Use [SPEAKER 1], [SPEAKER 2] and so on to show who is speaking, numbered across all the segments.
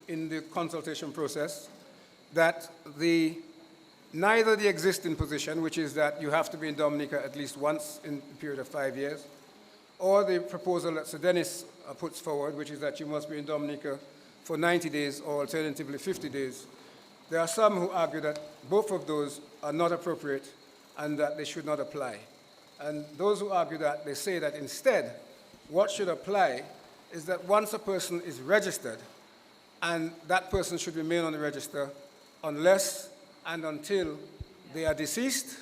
[SPEAKER 1] in the consultation process that neither the existing position, which is that you have to be in Dominica at least once in a period of 5 years, or the proposal that Sir Dennis puts forward, which is that you must be in Dominica for 90 days or alternatively 50 days. There are some who argue that both of those are not appropriate and that they should not apply. And those who argue that, they say that instead, what should apply is that once a person is registered, and that person should remain on the register unless and until they are deceased,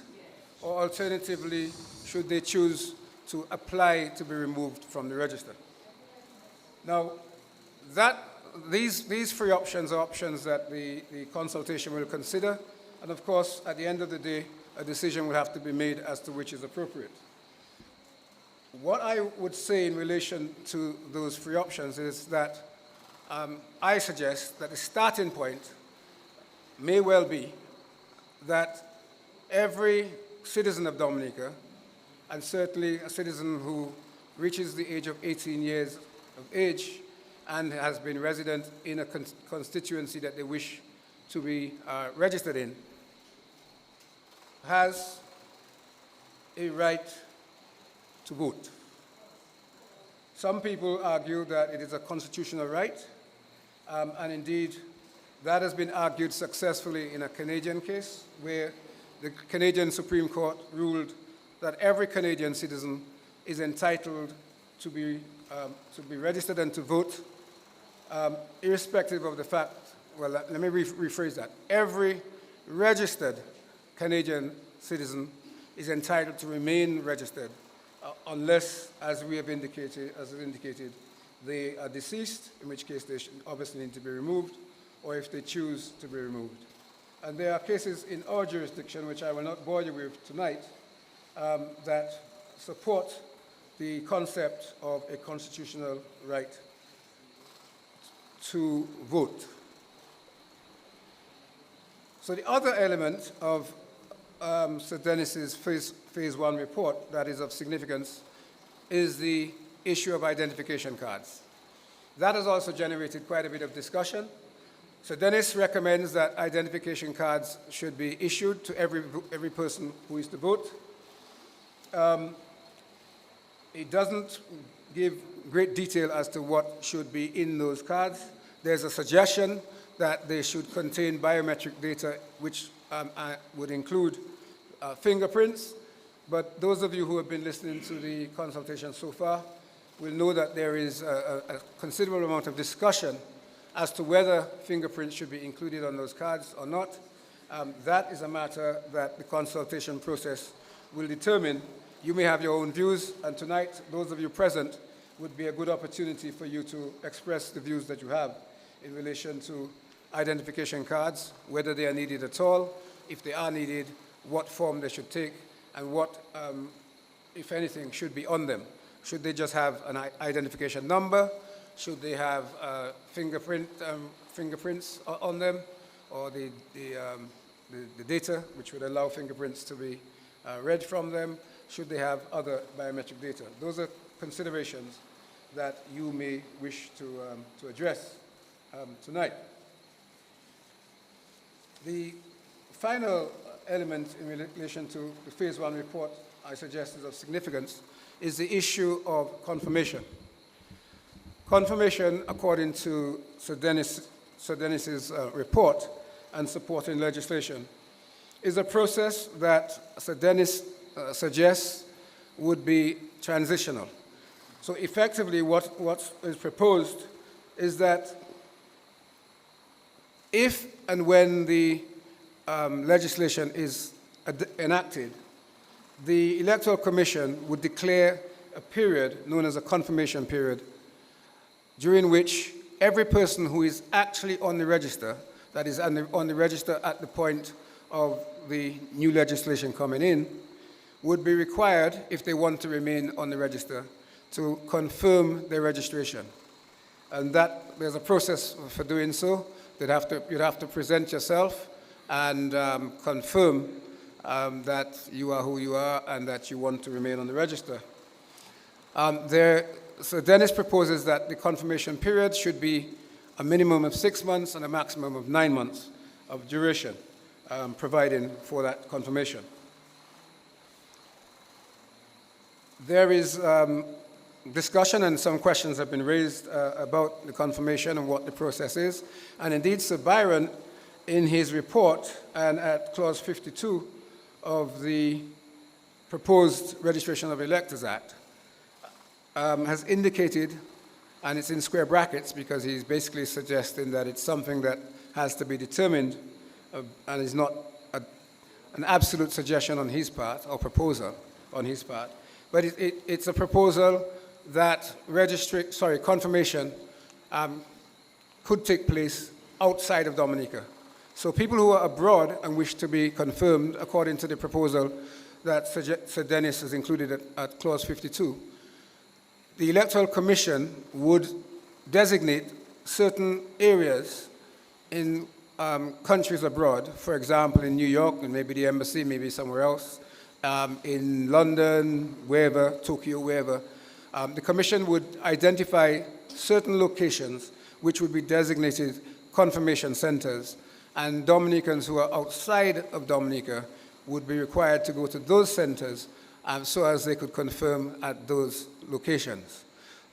[SPEAKER 1] or alternatively, should they choose to apply to be removed from the register. Now, these three options are options that the consultation will consider, and of course, at the end of the day, a decision will have to be made as to which is appropriate. What I would say in relation to those three options is that I suggest that the starting point may well be that every citizen of Dominica, and certainly a citizen who reaches the age of 18 years of age and has been resident in a constituency that they wish to be registered in, has a right to vote. Some people argue that it is a constitutional right, and indeed that has been argued successfully in a Canadian case where the Canadian Supreme Court ruled that every Canadian citizen is entitled to be registered and to vote, irrespective of the fact, well, let me rephrase that. Every registered Canadian citizen is entitled to remain registered unless, as we have indicated, they are deceased, in which case they obviously need to be removed, or if they choose to be removed. And there are cases in our jurisdiction, which I will not bore you with tonight, that support the concept of a constitutional right to vote. So the other element of Sir Dennis's phase 1 report that is of significance is the issue of identification cards. That has also generated quite a bit of discussion. Sir Dennis recommends that identification cards should be issued to every person who is to vote. It doesn't give great detail as to what should be in those cards. There's a suggestion that they should contain biometric data, which would include fingerprints. But those of you who have been listening to the consultation so far will know that there is a considerable amount of discussion as to whether fingerprints should be included on those cards or not. That is a matter that the consultation process will determine. You may have your own views, and tonight, those of you present would be a good opportunity for you to express the views that you have in relation to identification cards, whether they are needed at all, if they are needed, what form they should take, and what, if anything, should be on them. Should they just have an identification number? Should they have fingerprints on them, or the data which would allow fingerprints to be read from them? Should they have other biometric data? Those are considerations that you may wish to address tonight. The final element in relation to the phase 1 report I suggest is of significance is the issue of confirmation. Confirmation, according to Sir Dennis's report and supporting legislation, is a process that Sir Dennis suggests would be transitional. So effectively what is proposed is that if and when the legislation is enacted, the Electoral Commission would declare a period known as a confirmation period, during which every person who is actually on the register, that is on the register at the point of the new legislation coming in, would be required, if they want to remain on the register, to confirm their registration. And that there's a process for doing so. You'd have to present yourself and confirm that you are who you are and that you want to remain on the register. So Dennis proposes that the confirmation period should be a minimum of 6 months and a maximum of 9 months of duration, providing for that confirmation. There is discussion and some questions have been raised about the confirmation and what the process is. And indeed, Sir Byron, in his report and at clause 52 of the proposed Registration of Electors Act, has indicated, and it's in square brackets because he's basically suggesting that it's something that has to be determined and is not an absolute suggestion on his part or proposal on his part, but it's a proposal that confirmation could take place outside of Dominica. So people who are abroad and wish to be confirmed according to the proposal that Sir Dennis has included at clause 52, the Electoral Commission would designate certain areas in countries abroad, for example, in New York, and maybe the embassy, maybe somewhere else, in London, wherever, Tokyo, wherever. The Commission would identify certain locations which would be designated confirmation centers, and Dominicans who are outside of Dominica would be required to go to those centers so as they could confirm at those locations.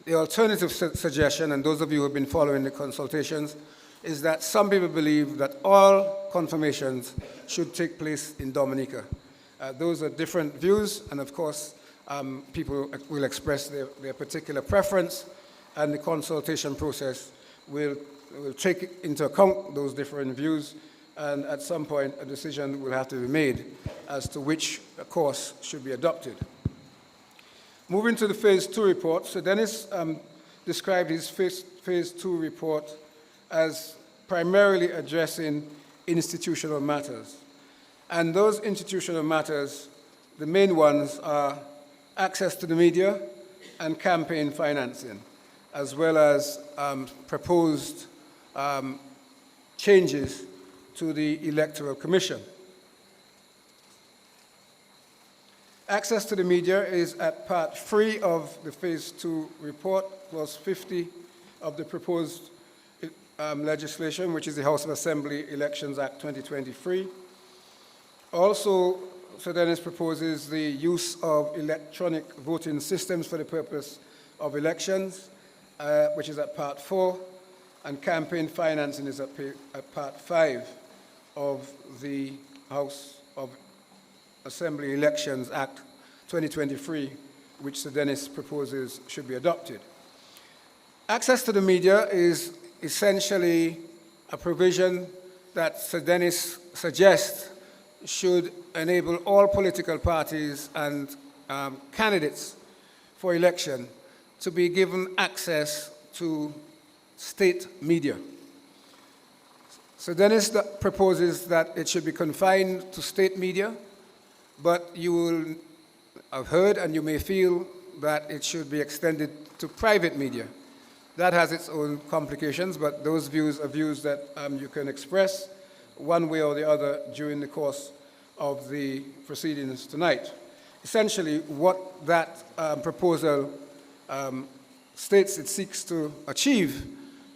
[SPEAKER 1] The alternative suggestion, and those of you who have been following the consultations, is that some people believe that all confirmations should take place in Dominica. Those are different views, and of course, people will express their particular preference, and the consultation process will take into account those different views, and at some point, a decision will have to be made as to which course should be adopted. Moving to the Phase 2 report, so Dennis described his Phase 2 report as primarily addressing institutional matters. And those institutional matters, the main ones are access to the media and campaign financing, as well as proposed changes to the Electoral Commission. Access to the media is at Part 3 of the Phase 2 report, clause 50 of the proposed legislation, which is the House of Assembly Elections Act 2023. Also, Sir Dennis proposes the use of electronic voting systems for the purpose of elections, which is at Part 4, and campaign financing is at Part 5 of the House of Assembly Elections Act 2023, which Sir Dennis proposes should be adopted. Access to the media is essentially a provision that Sir Dennis suggests should enable all political parties and candidates for election to be given access to state media. So Dennis proposes that it should be confined to state media, but you will have heard and you may feel that it should be extended to private media. That has its own complications, but those views are views that you can express one way or the other during the course of the proceedings tonight. Essentially, what that proposal states it seeks to achieve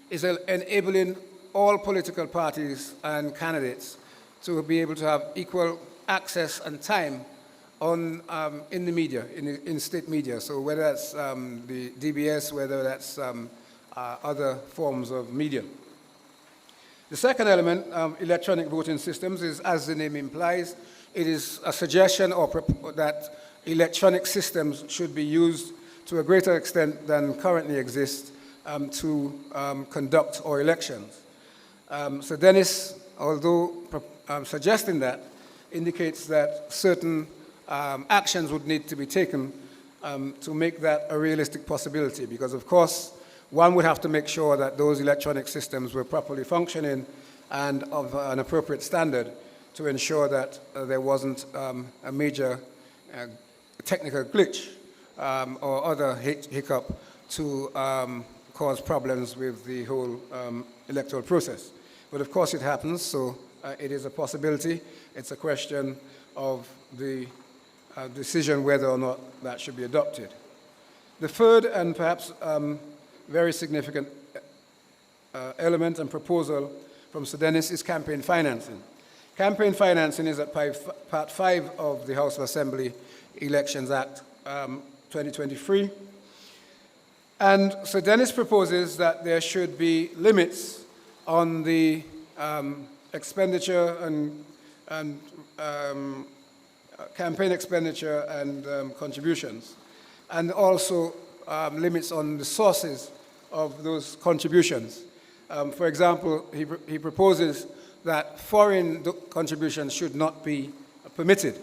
[SPEAKER 1] is enabling all political parties and candidates to be able to have equal access and time in the media, in state media. So whether that's the DBS, whether that's other forms of media. The second element, electronic voting systems, is, as the name implies, it is a suggestion that electronic systems should be used to a greater extent than currently exist to conduct our elections. So Dennis, although suggesting that, indicates that certain actions would need to be taken to make that a realistic possibility, because of course one would have to make sure that those electronic systems were properly functioning and of an appropriate standard to ensure that there wasn't a major technical glitch or other hiccup to cause problems with the whole electoral process. But of course it happens, so it is a possibility. It's a question of the decision whether or not that should be adopted. The third and perhaps very significant element and proposal from Sudanis is campaign financing. Campaign financing is at Part 5 of the House of Assembly Elections Act 2023. And Sudanis proposes that there should be limits on the expenditure and campaign expenditure and contributions, and also limits on the sources of those contributions. For example, he proposes that foreign contributions should not be permitted.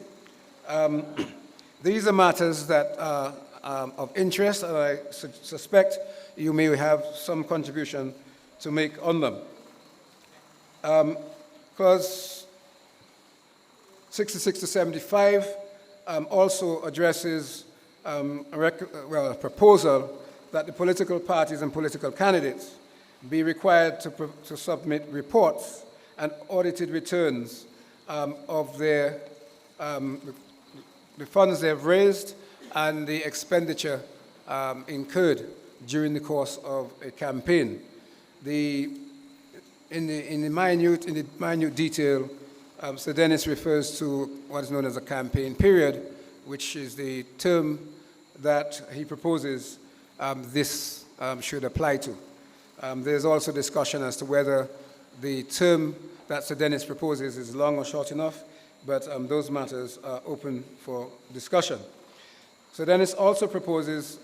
[SPEAKER 1] These are matters that are of interest, and I suspect you may have some contribution to make on them. Clause 66 to 75 also addresses a proposal that the political parties and political candidates be required to submit reports and audited returns of the funds they have raised and the expenditure incurred during the course of a campaign. In the minute detail, Sudanis refers to what is known as a campaign period, which is the term that he proposes this should apply to. There's also discussion as to whether the term that Sudanis proposes is long or short enough, but those matters are open for discussion. Sudanis also proposes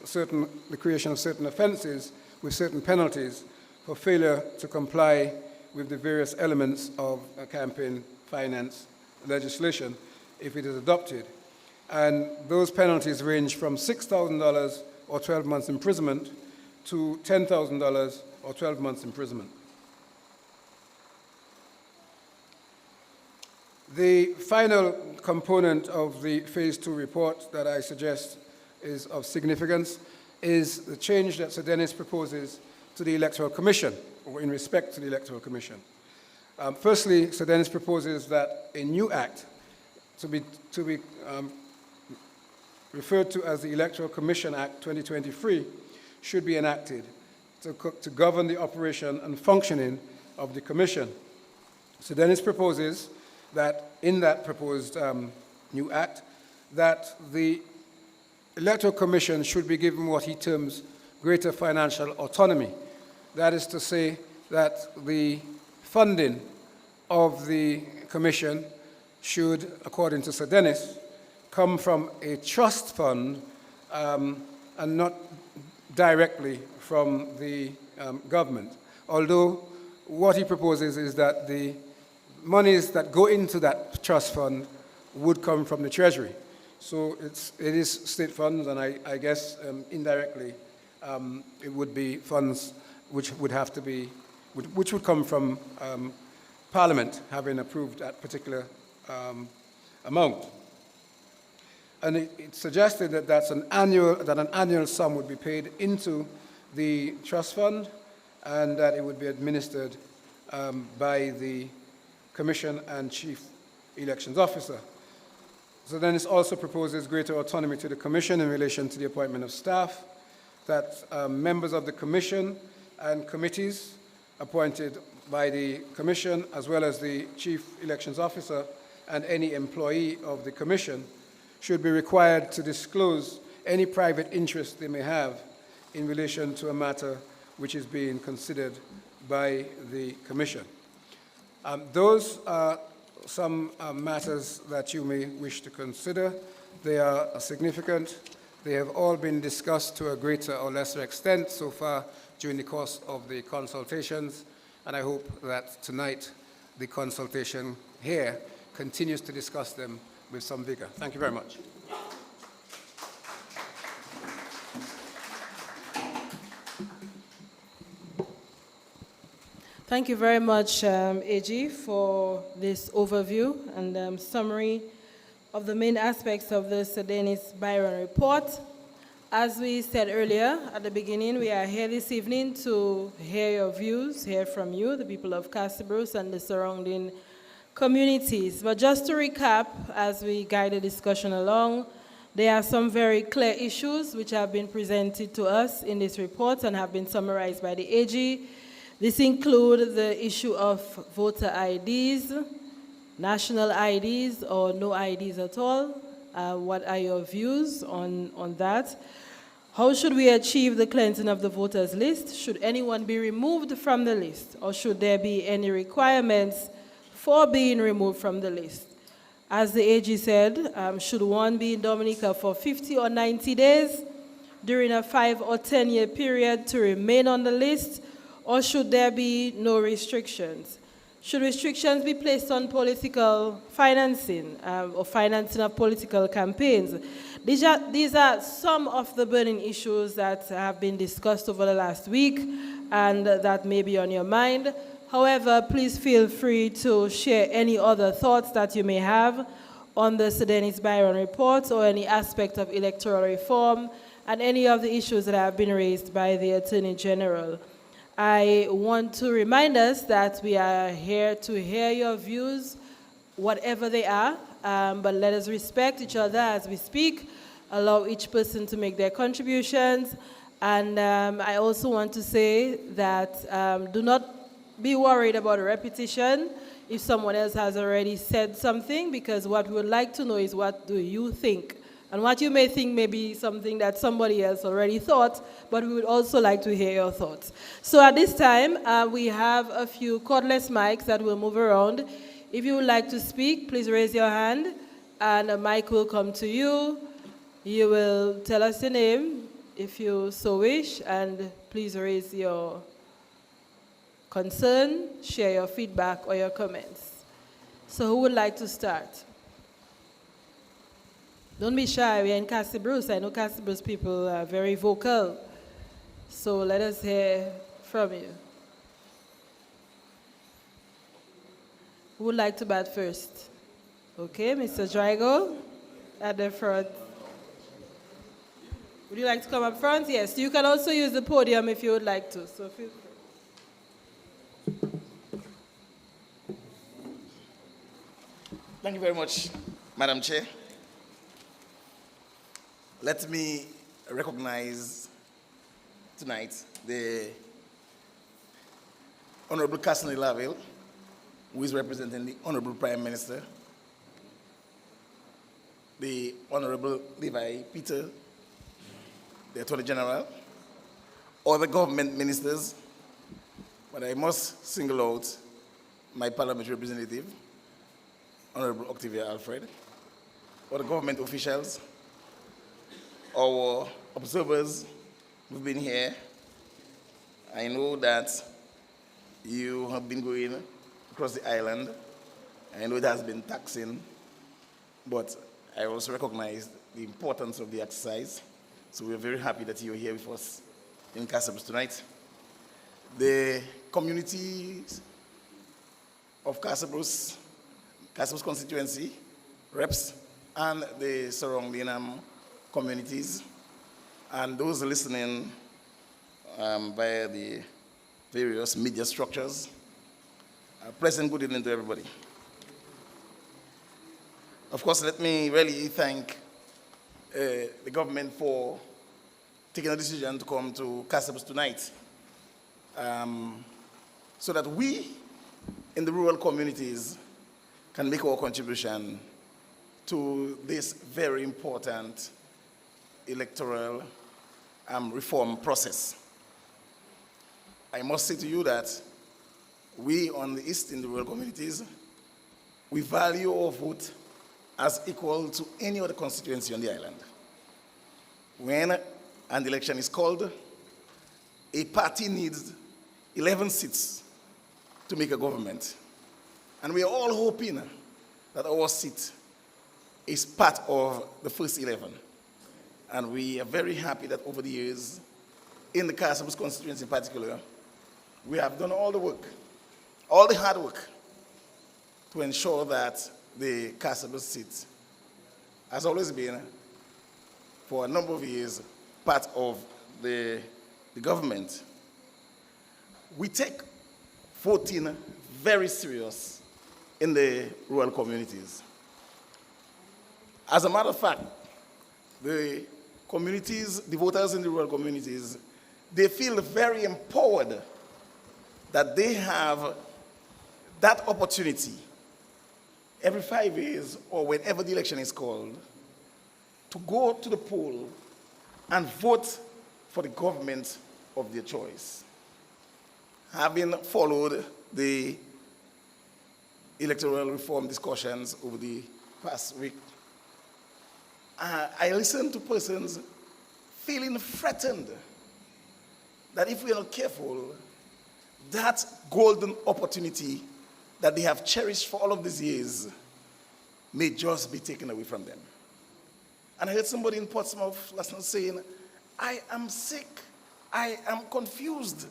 [SPEAKER 1] the creation of certain offenses with certain penalties for failure to comply with the various elements of campaign finance legislation if it is adopted. And those penalties range from $6,000 or 12 months imprisonment to $10,000 or 12 months imprisonment. The final component of the Phase 2 report that I suggest is of significance is the change that Sudanis proposes to the Electoral Commission, or in respect to the Electoral Commission. Firstly, Sudanis proposes that a new act to be referred to as the Electoral Commission Act 2023 should be enacted to govern the operation and functioning of the Commission. Sudanis proposes that in that proposed new act, that the Electoral Commission should be given what he terms greater financial autonomy. That is to say that the funding of the Commission should, according to Sudanis, come from a trust fund and not directly from the government. Although what he proposes is that the monies that go into that trust fund would come from the Treasury. So it is state funds, and I guess indirectly it would be funds which would have to be, which would come from Parliament having approved that particular amount. And it's suggested that an annual sum would be paid into the trust fund, and that it would be administered by the Commission and Chief Elections Officer. So then it also proposes greater autonomy to the Commission in relation to the appointment of staff, that members of the Commission and committees appointed by the Commission, as well as the Chief Elections Officer and any employee of the Commission, should be required to disclose any private interest they may have in relation to a matter which is being considered by the Commission. Those are some matters that you may wish to consider. They are significant. They have all been discussed to a greater or lesser extent so far during the course of the consultations, and I hope that tonight the consultation here continues to discuss them with some vigor. Thank you very much.
[SPEAKER 2] Thank you very much, AG, for this overview and summary of the main aspects of the Sudanis Byron report. As we said earlier at the beginning, we are here this evening to hear your views, hear from you, the people of Castle Bruce and the surrounding communities. But just to recap, as we guide the discussion along, there are some very clear issues which have been presented to us in this report and have been summarized by the AG. This includes the issue of voter IDs, national IDs, or no IDs at all. What are your views on that? How should we achieve the cleansing of the voters list? Should anyone be removed from the list, or should there be any requirements for being removed from the list? As the AG said, should one be in Dominica for 50 or 90 days during a 5 or 10-year period to remain on the list, or should there be no restrictions? Should restrictions be placed on political financing or financing of political campaigns? These are some of the burning issues that have been discussed over the last week and that may be on your mind. However, please feel free to share any other thoughts that you may have on the Sedenis Byron report or any aspect of electoral reform and any of the issues that have been raised by the Attorney General. I want to remind us that we are here to hear your views, whatever they are, but let us respect each other as we speak, allow each person to make their contributions, and I also want to say that do not be worried about a repetition if someone else has already said something, because what we would like to know is what do you think? And what you may think may be something that somebody else already thought, but we would also like to hear your thoughts. So at this time, we have a few cordless mics that will move around. If you would like to speak, please raise your hand, and a mic will come to you. You will tell us your name, if you so wish, and please raise your concern, share your feedback or your comments. So who would like to start? Don't be shy, we're in Castle Bruce. I know Castle Bruce people are very vocal. So let us hear from you. Who would like to bat first? Okay, Mr. Drago at the front. Would you like to come up front? Yes, you can also use the podium if you would like to. So feel free.
[SPEAKER 3] Thank you very much, Madam Chair. Let me recognize tonight the Honorable Castle Laville, who is representing the Honorable Prime Minister, the Honorable Levi Peter, the Attorney General, all the government ministers, but I must single out my parliamentary representative, Honorable Octavia Alfred, all the government officials, our observers who've been here. I know that you have been going across the island. I know it has been taxing, but I also recognize the importance of the exercise. So we're very happy that you're here with us in Casablanca tonight. The communities of Casablanca constituency, reps, and the surrounding communities, and those listening via the various media structures. Pleasant good evening to everybody. Of course, let me really thank the government for taking a decision to come to Casablanca tonight, so that we in the rural communities can make our contribution to this very important electoral reform process. I must say to you that we on the East in the rural communities, we value our vote as equal to any other constituency on the island. When an election is called, a party needs 11 seats to make a government. And we are all hoping that our seat is part of the first 11. And we are very happy that over the years, in the Casablanca constituency in particular, we have done all the work, all the hard work, to ensure that the Casablanca seat has always been, for a number of years, part of the government. We take voting very serious in the rural communities. As a matter of fact, the communities, the voters in the rural communities, they feel very empowered that they have that opportunity every 5 years or whenever the election is called to go to the poll and vote for the government of their choice. Having followed the electoral reform discussions over the past week, I listened to persons feeling threatened that if we are not careful, that golden opportunity that they have cherished for all of these years may just be taken away from them. And I heard somebody in Portsmouth last night saying, I am sick, I am confused.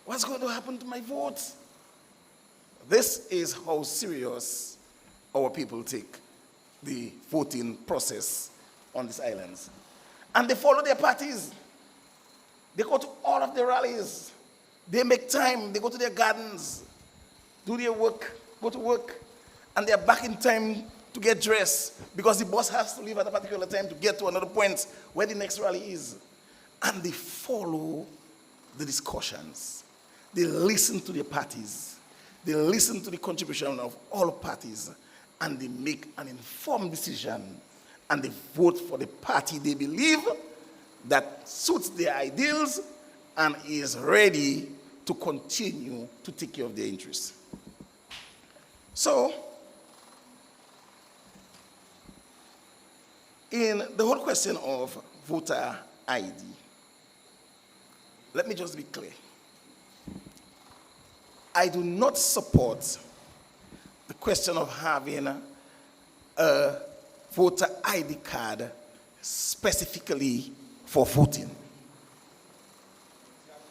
[SPEAKER 3] What's going to happen to my vote? This is how serious our people take the voting process on these islands. And they follow their parties. They go to all of their rallies. They make time, they go to their gardens, do their work, go to work, and they're back in time to get dressed because the bus has to leave at a particular time to get to another point where the next rally is. And they follow the discussions. They listen to their parties. They listen to the contribution of all parties, and they make an informed decision, and they vote for the party they believe that suits their ideals and is ready to continue to take care of their interests. So, in the whole question of voter ID, let me just be clear. I do not support the question of having a voter ID card specifically for voting.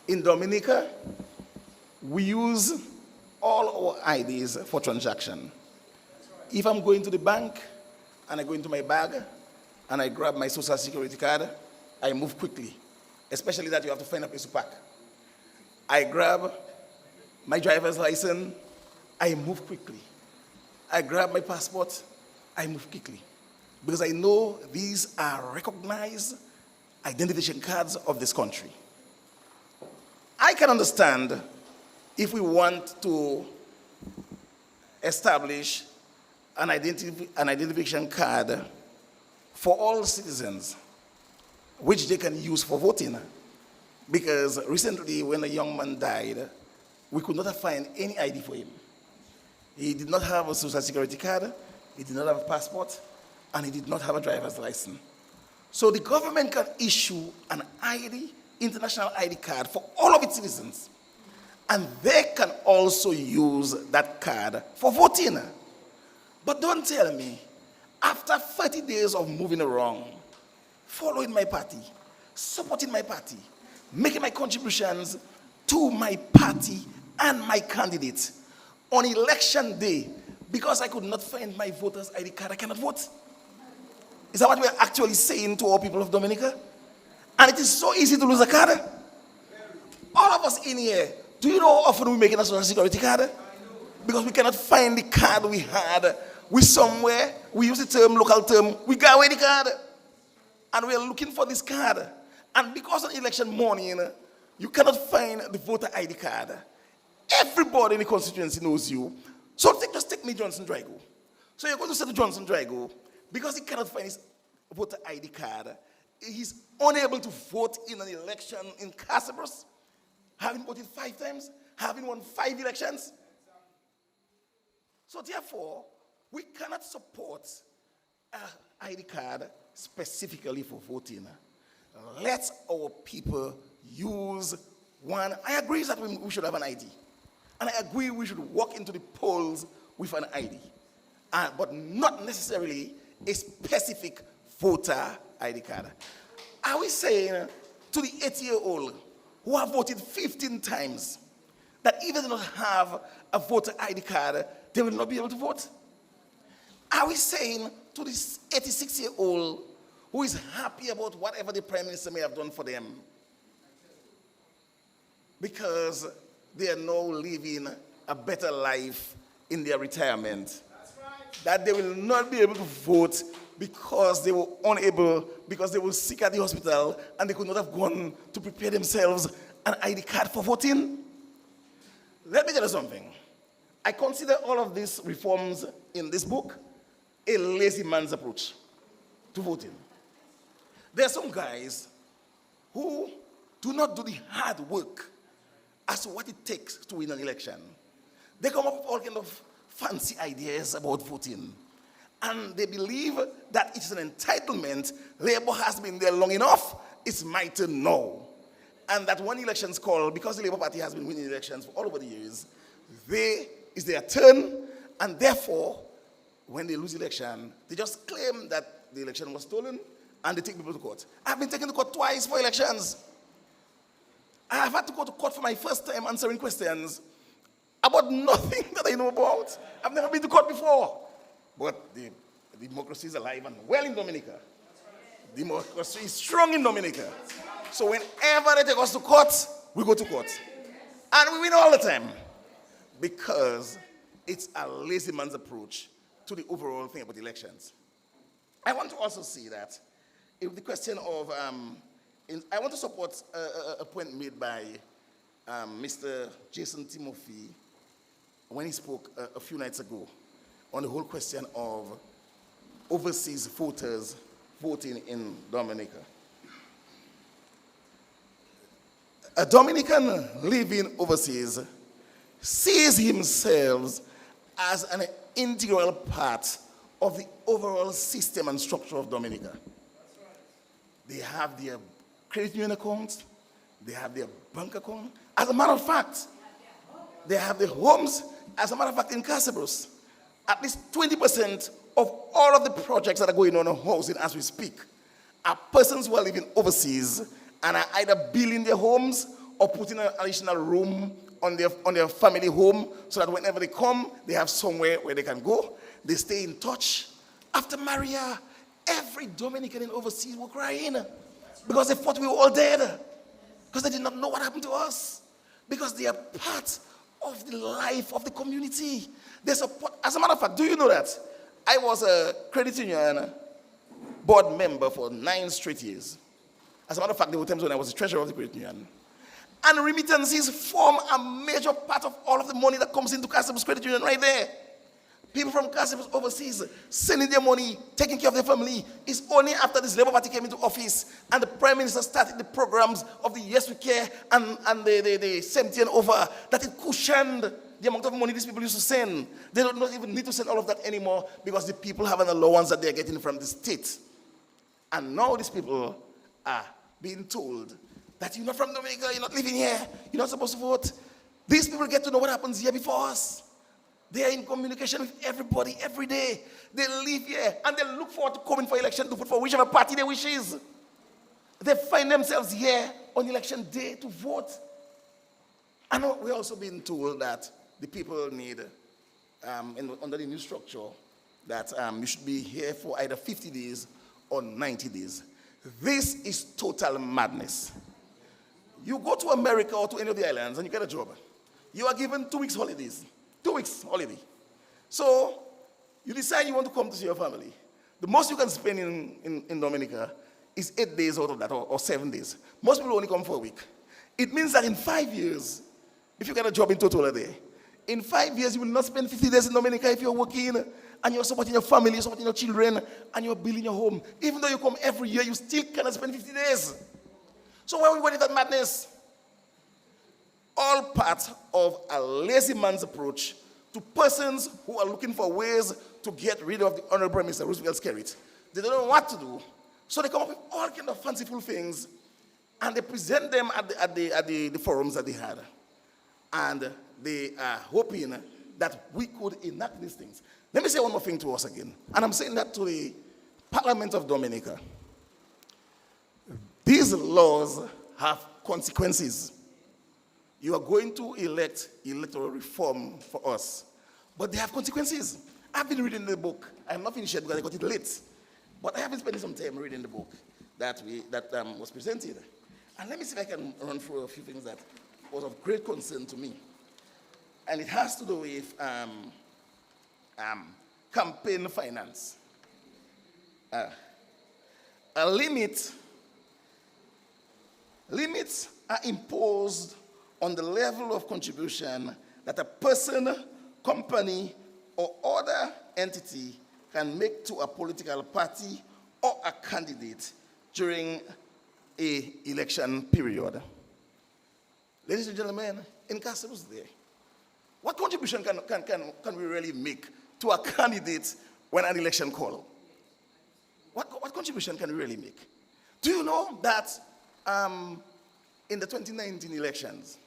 [SPEAKER 3] In Dominica, we use all our IDs for transaction. If I'm going to the bank and I go into my bag and I grab my social security card, I move quickly, especially that you have to find a place to park. I grab my driver's license, I move quickly. I grab my passport, I move quickly. Because I know these are recognized identification cards of this country. I can understand if we want to establish an identification card for all citizens, which they can use for voting. Because recently, when a young man died, we could not find any ID for him. He did not have a social security card, he did not have a passport, and he did not have a driver's license. So the government can issue an ID, international ID card for all of its citizens. And they can also use that card for voting. But don't tell me, after 30 days of moving around, following my party, supporting my party, making my contributions to my party and my candidate, on election day, because I could not find my voter's ID card, I cannot vote. Is that what we're actually saying to all people of Dominica? And it is so easy to lose a card. All of us in here, do you know how often we make a social security card? Because we cannot find the card we had. We somewhere, we use the term, local term, we got away the card. And we are looking for this card. And because on election morning, you cannot find the voter ID card. Everybody in the constituency knows you. So just take me, Johnson Drago. So you're going to say to Johnson Drago, because he cannot find his voter ID card, he's unable to vote in an election in Casabras, having voted 5 times, having won 5 elections. So therefore, we cannot support an ID card specifically for voting. Let our people use one. I agree that we should have an ID. And I agree we should walk into the polls with an ID. But not necessarily a specific voter ID card. Are we saying to the 80-year-old who have voted 15 times that even if they don't have a voter ID card, they will not be able to vote? Are we saying to this 86-year-old who is happy about whatever the Prime Minister may have done for them because they are now living a better life in their retirement, that they will not be able to vote because they were unable, because they were sick at the hospital and they could not have gone to prepare themselves an ID card for voting? Let me tell you something. I consider all of these reforms in this book a lazy man's approach to voting. There are some guys who do not do the hard work as to what it takes to win an election. They come up with all kinds of fancy ideas about voting. And they believe that it's an entitlement. Labour has been there long enough, it's my turn now. And that when elections call, because the Labour Party has been winning elections for all over the years, it's their turn, and therefore, when they lose election, they just claim that the election was stolen, and they take people to court. I've been taken to court twice for elections. I have had to go to court for my first time answering questions about nothing that I know about. I've never been to court before. But the democracy is alive and well in Dominica. Democracy is strong in Dominica. So whenever they take us to court, we go to court. And we win all the time. Because it's a lazy man's approach to the overall thing about elections. I want to also see that if the question of, I want to support a point made by Mr. Jason Timothy when he spoke a few nights ago on the whole question of overseas voters voting in Dominica. A Dominican living overseas sees himself as an integral part of the overall system and structure of Dominica. They have their credit union accounts, they have their bank account. As a matter of fact, they have their homes. As a matter of fact, in Casabros, at least 20% of all of the projects that are going on in housing as we speak are persons who are living overseas and are either building their homes or putting an additional room on their family home so that whenever they come, they have somewhere where they can go. They stay in touch. After Maria, every Dominican in overseas were crying because they thought we were all dead, because they did not know what happened to us, because they are part of the life of the community. They support. As a matter of fact, do you know that I was a credit union board member for 9 straight years? As a matter of fact, there were times when I was the treasurer of the credit union. And remittances form a major part of all of the money that comes into Casabos Credit Union right there. People from Casabos overseas sending their money, taking care of their family. It's only after this Labour Party came into office and the Prime Minister started the programs of the Yes We Care and the 70 and over that it cushioned the amount of money these people used to send. They don't not even need to send all of that anymore because the people have an allowance that they're getting from the state. And now these people are being told that you're not from Dominica, you're not living here, you're not supposed to vote. These people get to know what happens here before us. They are in communication with everybody every day. They live here and they look forward to coming for election to vote for whichever party they wish is. They find themselves here on election day to vote. And we're also being told that the people need, under the new structure, that you should be here for either 50 days or 90 days. This is total madness. You go to America or to any of the islands and you get a job. You are given 2 weeks holidays. 2 weeks holiday. So you decide you want to come to see your family. The most you can spend in Dominica is 8 days out of that, or 7 days. Most people only come for a week. It means that in 5 years, if you get a job in total a day, in 5 years you will not spend 50 days in Dominica if you're working and you're supporting your family, you're supporting your children, and you're building your home. Even though you come every year, you still cannot spend 50 days. So why are we going into that madness? All part of a lazy man's approach to persons who are looking for ways to get rid of the Honorable Prime Minister Roosevelt Skerrit. They don't know what to do, so they come up with all kinds of fanciful things, and they present them at the forums that they had. And they are hoping that we could enact these things. Let me say one more thing to us again, and I'm saying that to the Parliament of Dominica. These laws have consequences. You are going to elect electoral reform for us, but they have consequences. I've been reading the book. I have not finished yet because I got it late, but I have been spending some time reading the book that was presented. And let me see if I can run through a few things that was of great concern to me. And it has to do with campaign finance. Limits are imposed on the level of contribution that a person, company, or other entity can make to a political party or a candidate during an election period. Ladies and gentlemen, in Castle's day, what contribution can we really make to a candidate when an election call? What contribution can we really make? Do you know that in the 2019 elections,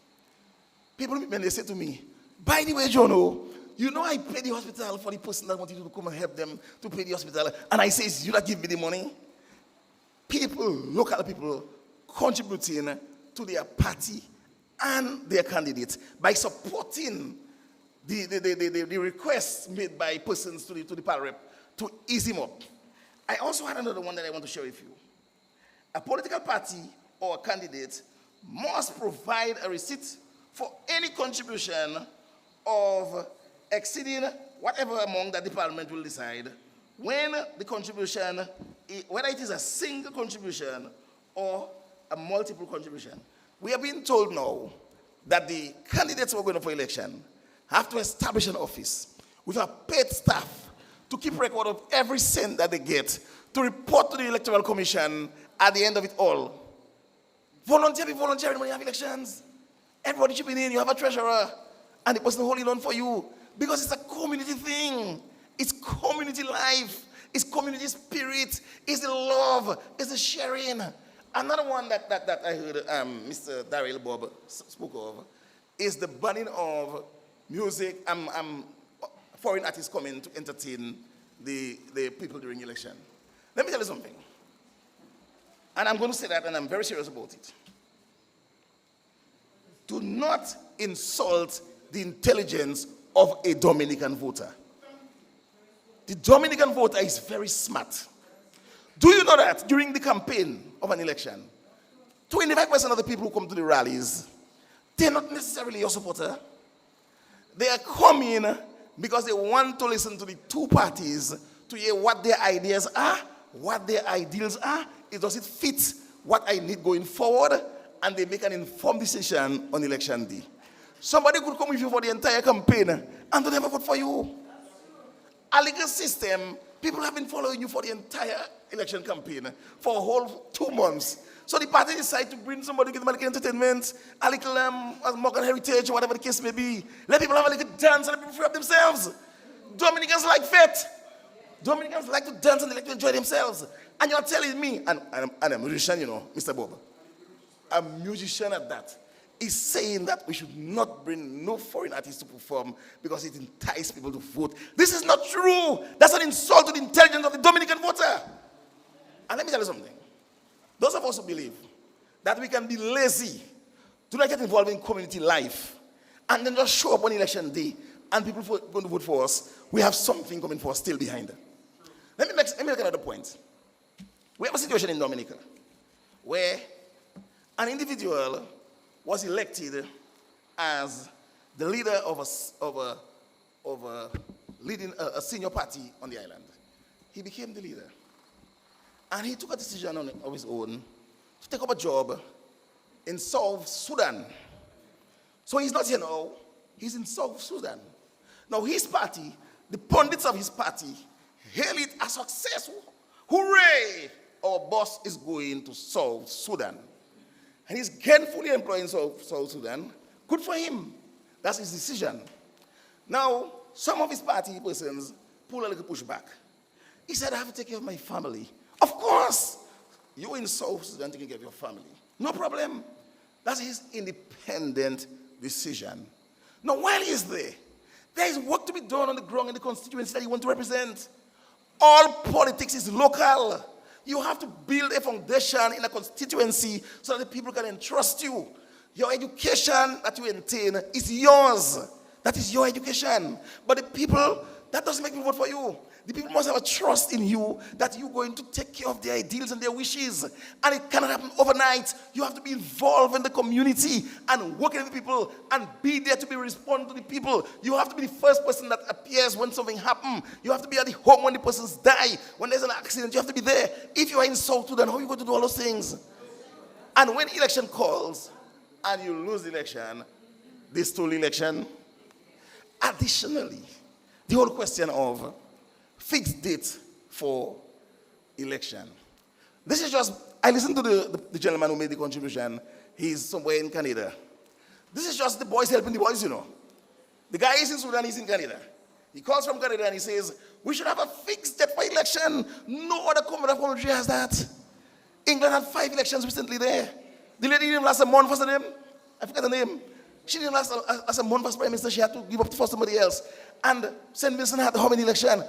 [SPEAKER 3] people, when they say to me, by the way, Jono, you know I pay the hospital for the person that wanted to come and help them to pay the hospital, and I say, it's you that give me the money? People, local people, contributing to their party and their candidates by supporting the requests made by persons to the power rep to ease him up. I also had another one that I want to share with you. A political party or a candidate must provide a receipt for any contribution of exceeding whatever amount that the parliament will decide when the contribution, whether it is a single contribution or a multiple contribution. We are being told now that the candidates who are going for election have to establish an office with a paid staff to keep record of every cent that they get, to report to the Electoral Commission at the end of it all. Volunteering when you have elections. Everybody chipping in, you have a treasurer, and the person holding on for you. Because it's a community thing. It's community life. It's community spirit. It's the love. It's the sharing. Another one that I heard Mr. Daryl Bob spoke of is the banning of music. Foreign artists coming to entertain the people during election. Let me tell you something. And I'm going to say that, and I'm very serious about it. Do not insult the intelligence of a Dominican voter. The Dominican voter is very smart. Do you know that during the campaign of an election, 25% of the people who come to the rallies, they're not necessarily your supporter. They are coming because they want to listen to the two parties to hear what their ideas are, what their ideals are. Does it fit what I need going forward? And they make an informed decision on election day. Somebody could come with you for the entire campaign and don't ever vote for you. A legal system, people have been following you for the entire election campaign for a whole 2 months. So the party decide to bring somebody, give them a little entertainment, a little Morgan heritage, or whatever the case may be. Let people have a little dance and let people free up themselves. Dominicans like fete. Dominicans like to dance and they like to enjoy themselves. And you're telling me, and I'm a musician, you know, Mr. Bob, a musician at that, is saying that we should not bring no foreign artists to perform because it entices people to vote. This is not true. That's an insult to the intelligence of the Dominican voter. And let me tell you something. Those of us who believe that we can be lazy, do not get involved in community life, and then just show up on election day, and people are going to vote for us, we have something coming for us still behind. Let me make another point. We have a situation in Dominica where an individual was elected as the leader of a senior party on the island. He became the leader. And he took a decision of his own to take up a job in South Sudan. So he's not here now. He's in South Sudan. Now his party, the pundits of his party, hail it as successful. Hooray! Our boss is going to South Sudan. And he's gainfully employed in South Sudan. Good for him. That's his decision. Now, some of his party persons pull a little pushback. He said, I have to take care of my family. Of course. You're in South Sudan taking care of your family. No problem. That's his independent decision. Now, while he's there is work to be done on the ground in the constituency that you want to represent. All politics is local. You have to build a foundation in a constituency so that the people can entrust you. Your education that you attain is yours. That is your education. But the people, that doesn't make me vote for you. The people must have a trust in you that you're going to take care of their ideals and their wishes. And it cannot happen overnight. You have to be involved in the community and work with the people and be there to be respond to the people. You have to be the first person that appears when something happens. You have to be at the home when the persons die. When there's an accident, you have to be there. If you are in South Sudan, how are you going to do all those things? And when election calls and you lose the election, they stole the election, Additionally, the whole question of fixed date for election. This is just, I listened to the gentleman who made the contribution. He's somewhere in Canada. This is just the boys helping the boys, you know. The guy is in Sudan, he's in Canada. He calls from Canada and he says, we should have a fixed date for election. No other country has that. England had 5 elections recently there. The lady didn't last a month for them. I forgot the name. She didn't last a month as prime minister. She had to give up for somebody else. And St. Vincent had how many elections?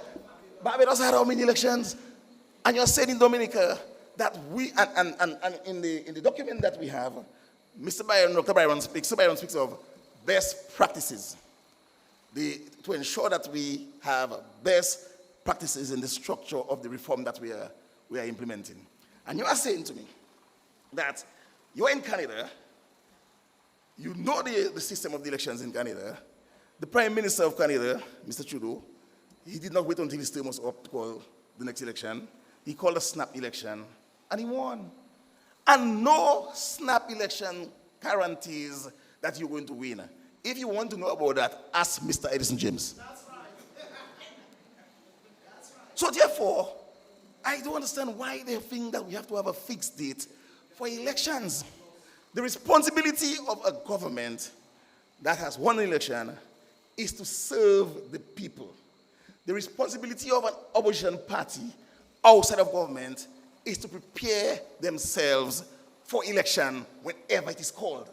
[SPEAKER 3] Barbados had how many elections? And you're saying in Dominica that we, and in the document that we have, Dr. Byron speaks of best practices. To ensure that we have best practices in the structure of the reform that we are implementing. And you are saying to me that you're in Canada, you know the system of the elections in Canada. The Prime Minister of Canada, Mr. Trudeau, he did not wait until his term was up to call the next election. He called a snap election, and he won. And no snap election guarantees that you're going to win. If you want to know about that, ask Mr. Edison James. That's right. That's right. So therefore, I don't understand why they think that we have to have a fixed date for elections. The responsibility of a government that has won an election is to serve the people. The responsibility of an opposition party outside of government is to prepare themselves for election whenever it is called.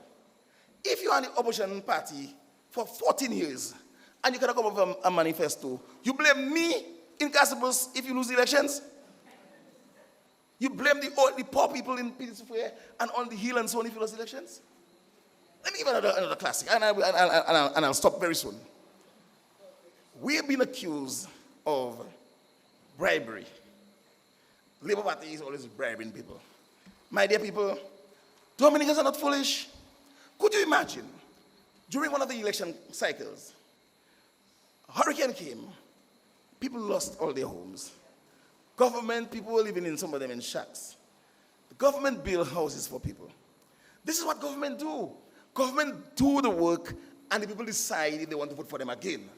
[SPEAKER 3] If you are an opposition party for 14 years and you cannot come up with a manifesto, you blame me in Castlebush if you lose the elections? You blame the poor people in Pittsburgh and on the hill and so on if you lose elections? Let me give another classic, and I'll stop very soon. We have been accused of bribery. Labour Party is always bribing people. My dear people, Dominicans are not foolish. Could you imagine, during one of the election cycles, a hurricane came, people lost all their homes. Government, people were living in some of them in shacks. The government built houses for people. This is what government do. Government do the work, and the people decide if they want to vote for them again.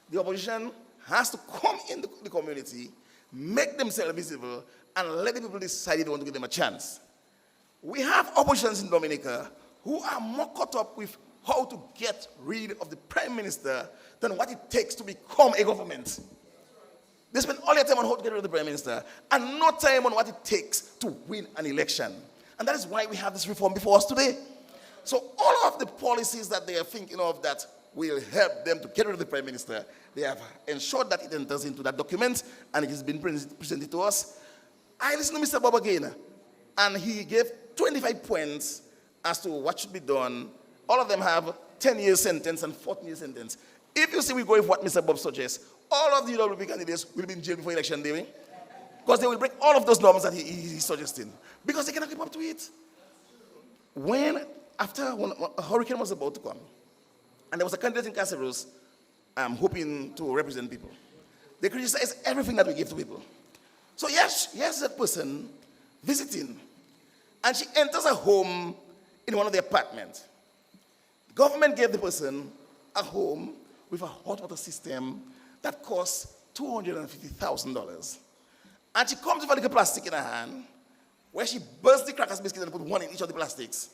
[SPEAKER 3] The opposition has to come in the community, make themselves visible, and let the people decide if they want to give them a chance. We have oppositions in Dominica who are more caught up with how to get rid of the prime minister than what it takes to become a government. They spend all their time on how to get rid of the prime minister and no time on what it takes to win an election. And that is why we have this reform before us today. So all of the policies that they are thinking of that will help them to get rid of the prime minister, they have ensured that it enters into that document and it has been presented to us. I listened to Mr. Bob again, and he gave 25 points as to what should be done. All of them have 10-year sentence and 14-year sentence. If you see we go with what Mr. Bob suggests, all of the UWP candidates will be in jail before election day, because they will break all of those norms that he's suggesting, because they cannot keep up to it. After a hurricane was about to come, and there was a candidate in Caseros hoping to represent people, they criticized everything that we give to people. So yes, here's that person visiting, and she enters a home in one of the apartments. The government gave the person a home with a hot water system that costs $250,000. And she comes with a little plastic in her hand, where she bursts the crackers biscuit and put one in each of the plastics,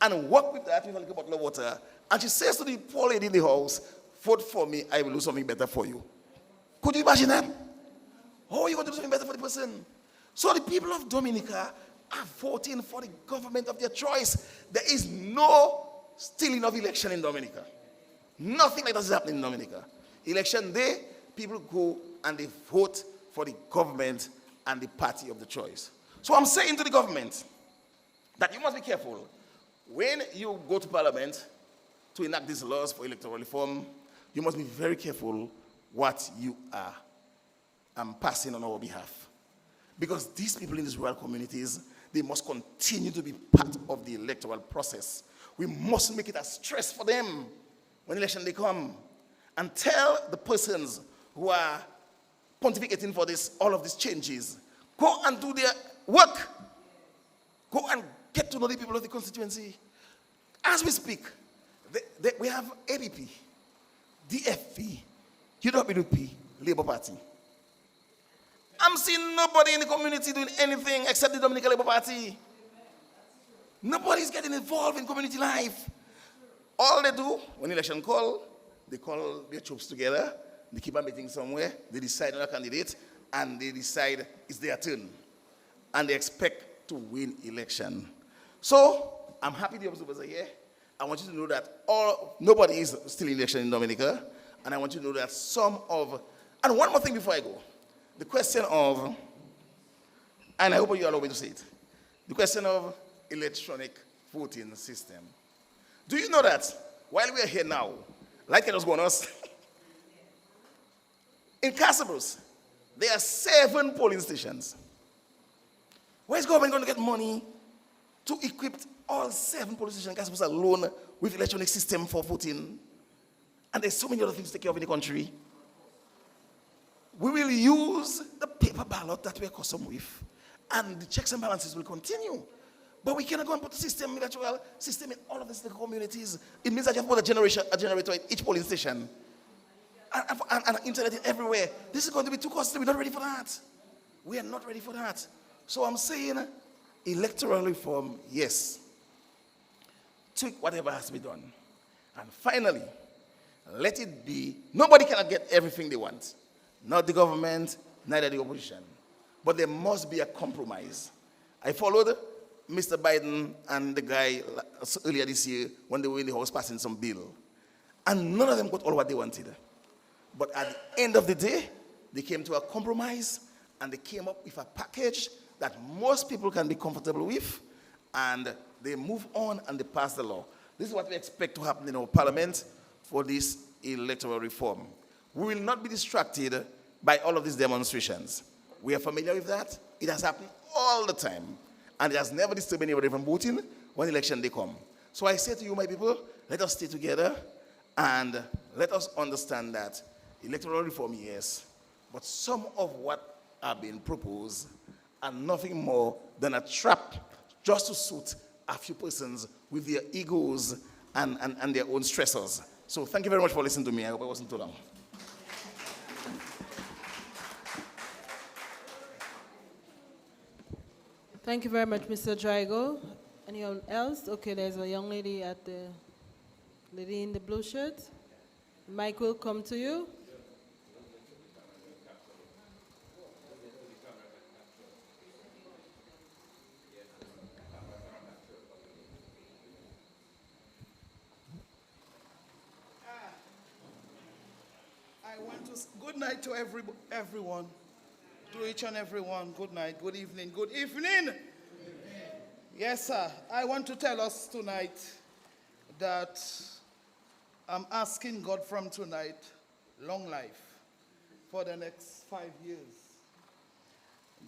[SPEAKER 3] and work with that with a little bottle of water. And she says to the poor lady in the house, vote for me, I will do something better for you. Could you imagine that? How are you going to do something better for the person? So the people of Dominica are voting for the government of their choice. There is no stealing of election in Dominica. Nothing like that is happening in Dominica. Election day, people go and they vote for the government and the party of the choice. So I'm saying to the government that you must be careful. When you go to Parliament to enact these laws for electoral reform, you must be very careful what you are passing on our behalf. Because these people in these rural communities, they must continue to be part of the electoral process. We must make it a stress for them when election day come, and tell the persons who are pontificating for all of these changes, go and do their work. Go and get to know the people of the constituency. As we speak, we have APP. DFP, UWP, Labour Party. I'm seeing nobody in the community doing anything except the Dominican Labour Party. Nobody's getting involved in community life. All they do, when election call, they call their troops together, they keep a meeting somewhere, they decide on a candidate, and they decide it's their turn. And they expect to win election. So, I'm happy the observers are here. I want you to know that nobody is still in election in Dominica, and I want you to know that and one more thing before I go. The question of, and I hope you allow me to say it, the question of electronic voting system. Do you know that while we are here now, light can just go on us, in Castlebrooks, there are 7 polling stations. Where's government going to get money to equip all 7 polling stations in Castlebrooks alone with electronic system for voting? And there's so many other things to take care of in the country. We will use the paper ballot that we're accustomed with, and the checks and balances will continue. But we cannot go and put a system, electoral system in all of these communities. It means that you have to put a generator in each polling station. And internet everywhere. This is going to be too costly. We're not ready for that. We are not ready for that. So I'm saying electoral reform, yes. Take whatever has to be done. And finally, let it be, nobody cannot get everything they want. Not the government, neither the opposition. But there must be a compromise. I followed Mr. Biden and the guy earlier this year when they were in the House passing some bill. And none of them got all what they wanted. But at the end of the day, they came to a compromise and they came up with a package that most people can be comfortable with, and they move on and they pass the law. This is what we expect to happen in our parliament for this electoral reform. We will not be distracted by all of these demonstrations. We are familiar with that. It has happened all the time. And it has never disturbed anybody from voting when election day come. So I say to you, my people, let us stay together and let us understand that electoral reform, yes, but some of what are being proposed are nothing more than a trap just to suit a few persons with their egos and their own stressors. So thank you very much for listening to me. I hope I wasn't too long.
[SPEAKER 2] Thank you very much, Mr. Drago. Anyone else? Okay, there's a young lady lady in the blue shirt. Mike will come to you.
[SPEAKER 4] Good night to everyone. To each and everyone, good night, good evening, good evening. Yes, sir. I want to tell us tonight that I'm asking God from tonight long life for the next 5 years,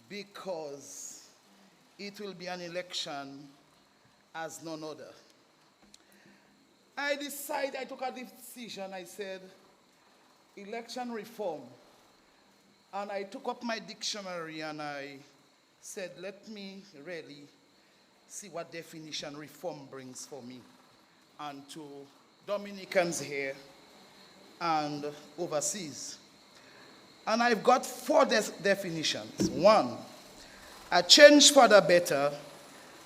[SPEAKER 4] because it will be an election as none other. I took a decision. I said, election reform. And I took up my dictionary and I said, let me really see what definition reform brings for me and to Dominicans here and overseas. And I've got 4 definitions. 1, a change for the better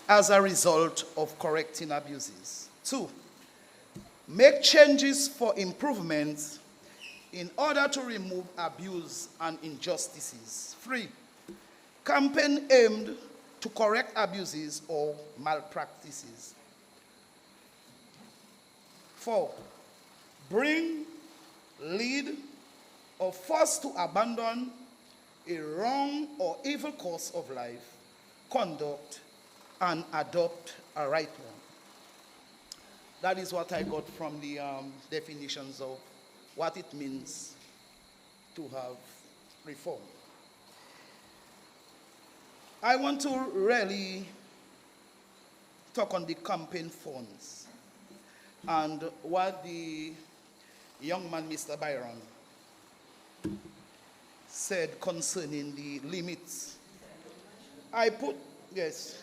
[SPEAKER 4] as a result of correcting abuses. 2, make changes for improvements in order to remove abuse and injustices. 3, campaign aimed to correct abuses or malpractices. 4, bring, lead, or force to abandon a wrong or evil course of life, conduct, and adopt a right one. That is what I got from the definitions of what it means to have reform. I want to really talk on the campaign funds and what the young man, Mr. Byron, said concerning the limits. Yes.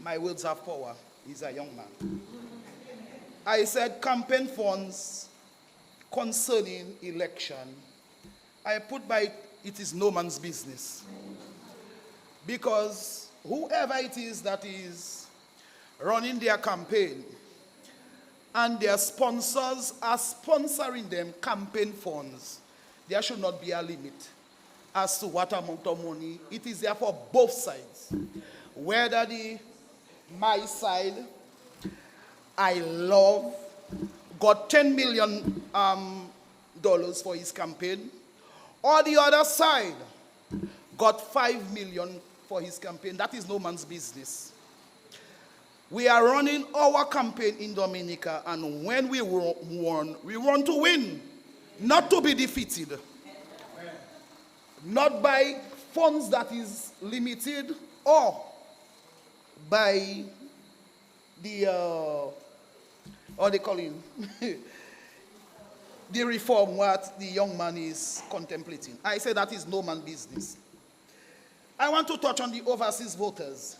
[SPEAKER 4] My words have power. He's a young man. I said campaign funds concerning election. I put by it is no man's business. Because whoever it is that is running their campaign and their sponsors are sponsoring them campaign funds, there should not be a limit as to what amount of money. It is there for both sides. Whether my side, I love, got $10 million for his campaign, or the other side got $5 million for his campaign. That is no man's business. We are running our campaign in Dominica, and when we won, we want to win, not to be defeated. Not by funds that is limited or by the, what they call it, the reform what the young man is contemplating. I say that is no man's business. I want to touch on the overseas voters.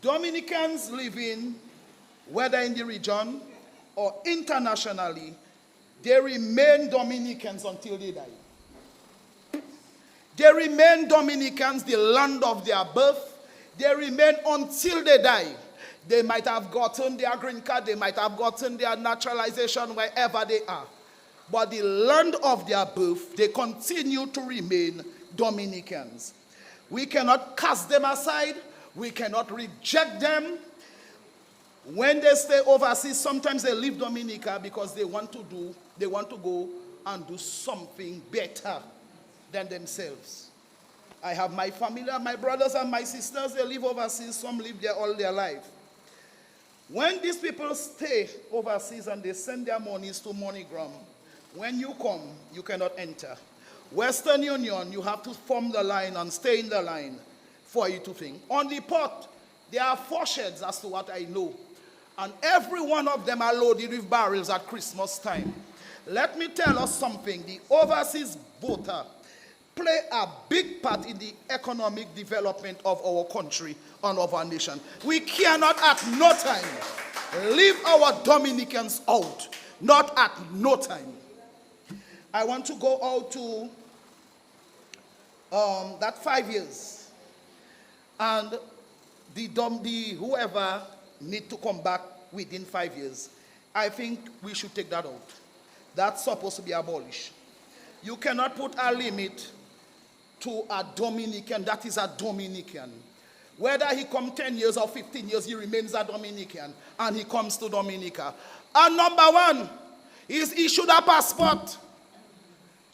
[SPEAKER 4] Dominicans living, whether in the region or internationally, they remain Dominicans until they die. They remain Dominicans, the land of their birth. They remain until they die. They might have gotten their green card, they might have gotten their naturalization wherever they are. But the land of their birth, they continue to remain Dominicans. We cannot cast them aside. We cannot reject them. When they stay overseas, sometimes they leave Dominica because they want to go and do something better than themselves. I have my family, my brothers and my sisters, they live overseas. Some live there all their life. When these people stay overseas and they send their monies to MoneyGram, when you come, you cannot enter. Western Union, you have to form the line and stay in the line for you to think. On the port, there are 4 sheds as to what I know. And every one of them are loaded with barrels at Christmas time. Let me tell us something. The overseas voter play a big part in the economic development of our country and of our nation. We cannot at no time leave our Dominicans out. Not at no time. I want to go out to that 5 years. And whoever need to come back within 5 years, I think we should take that out. That's supposed to be abolished. You cannot put a limit to a Dominican that is a Dominican. Whether he come 10 years or 15 years, he remains a Dominican, and he comes to Dominica. And number 1 is issued a passport.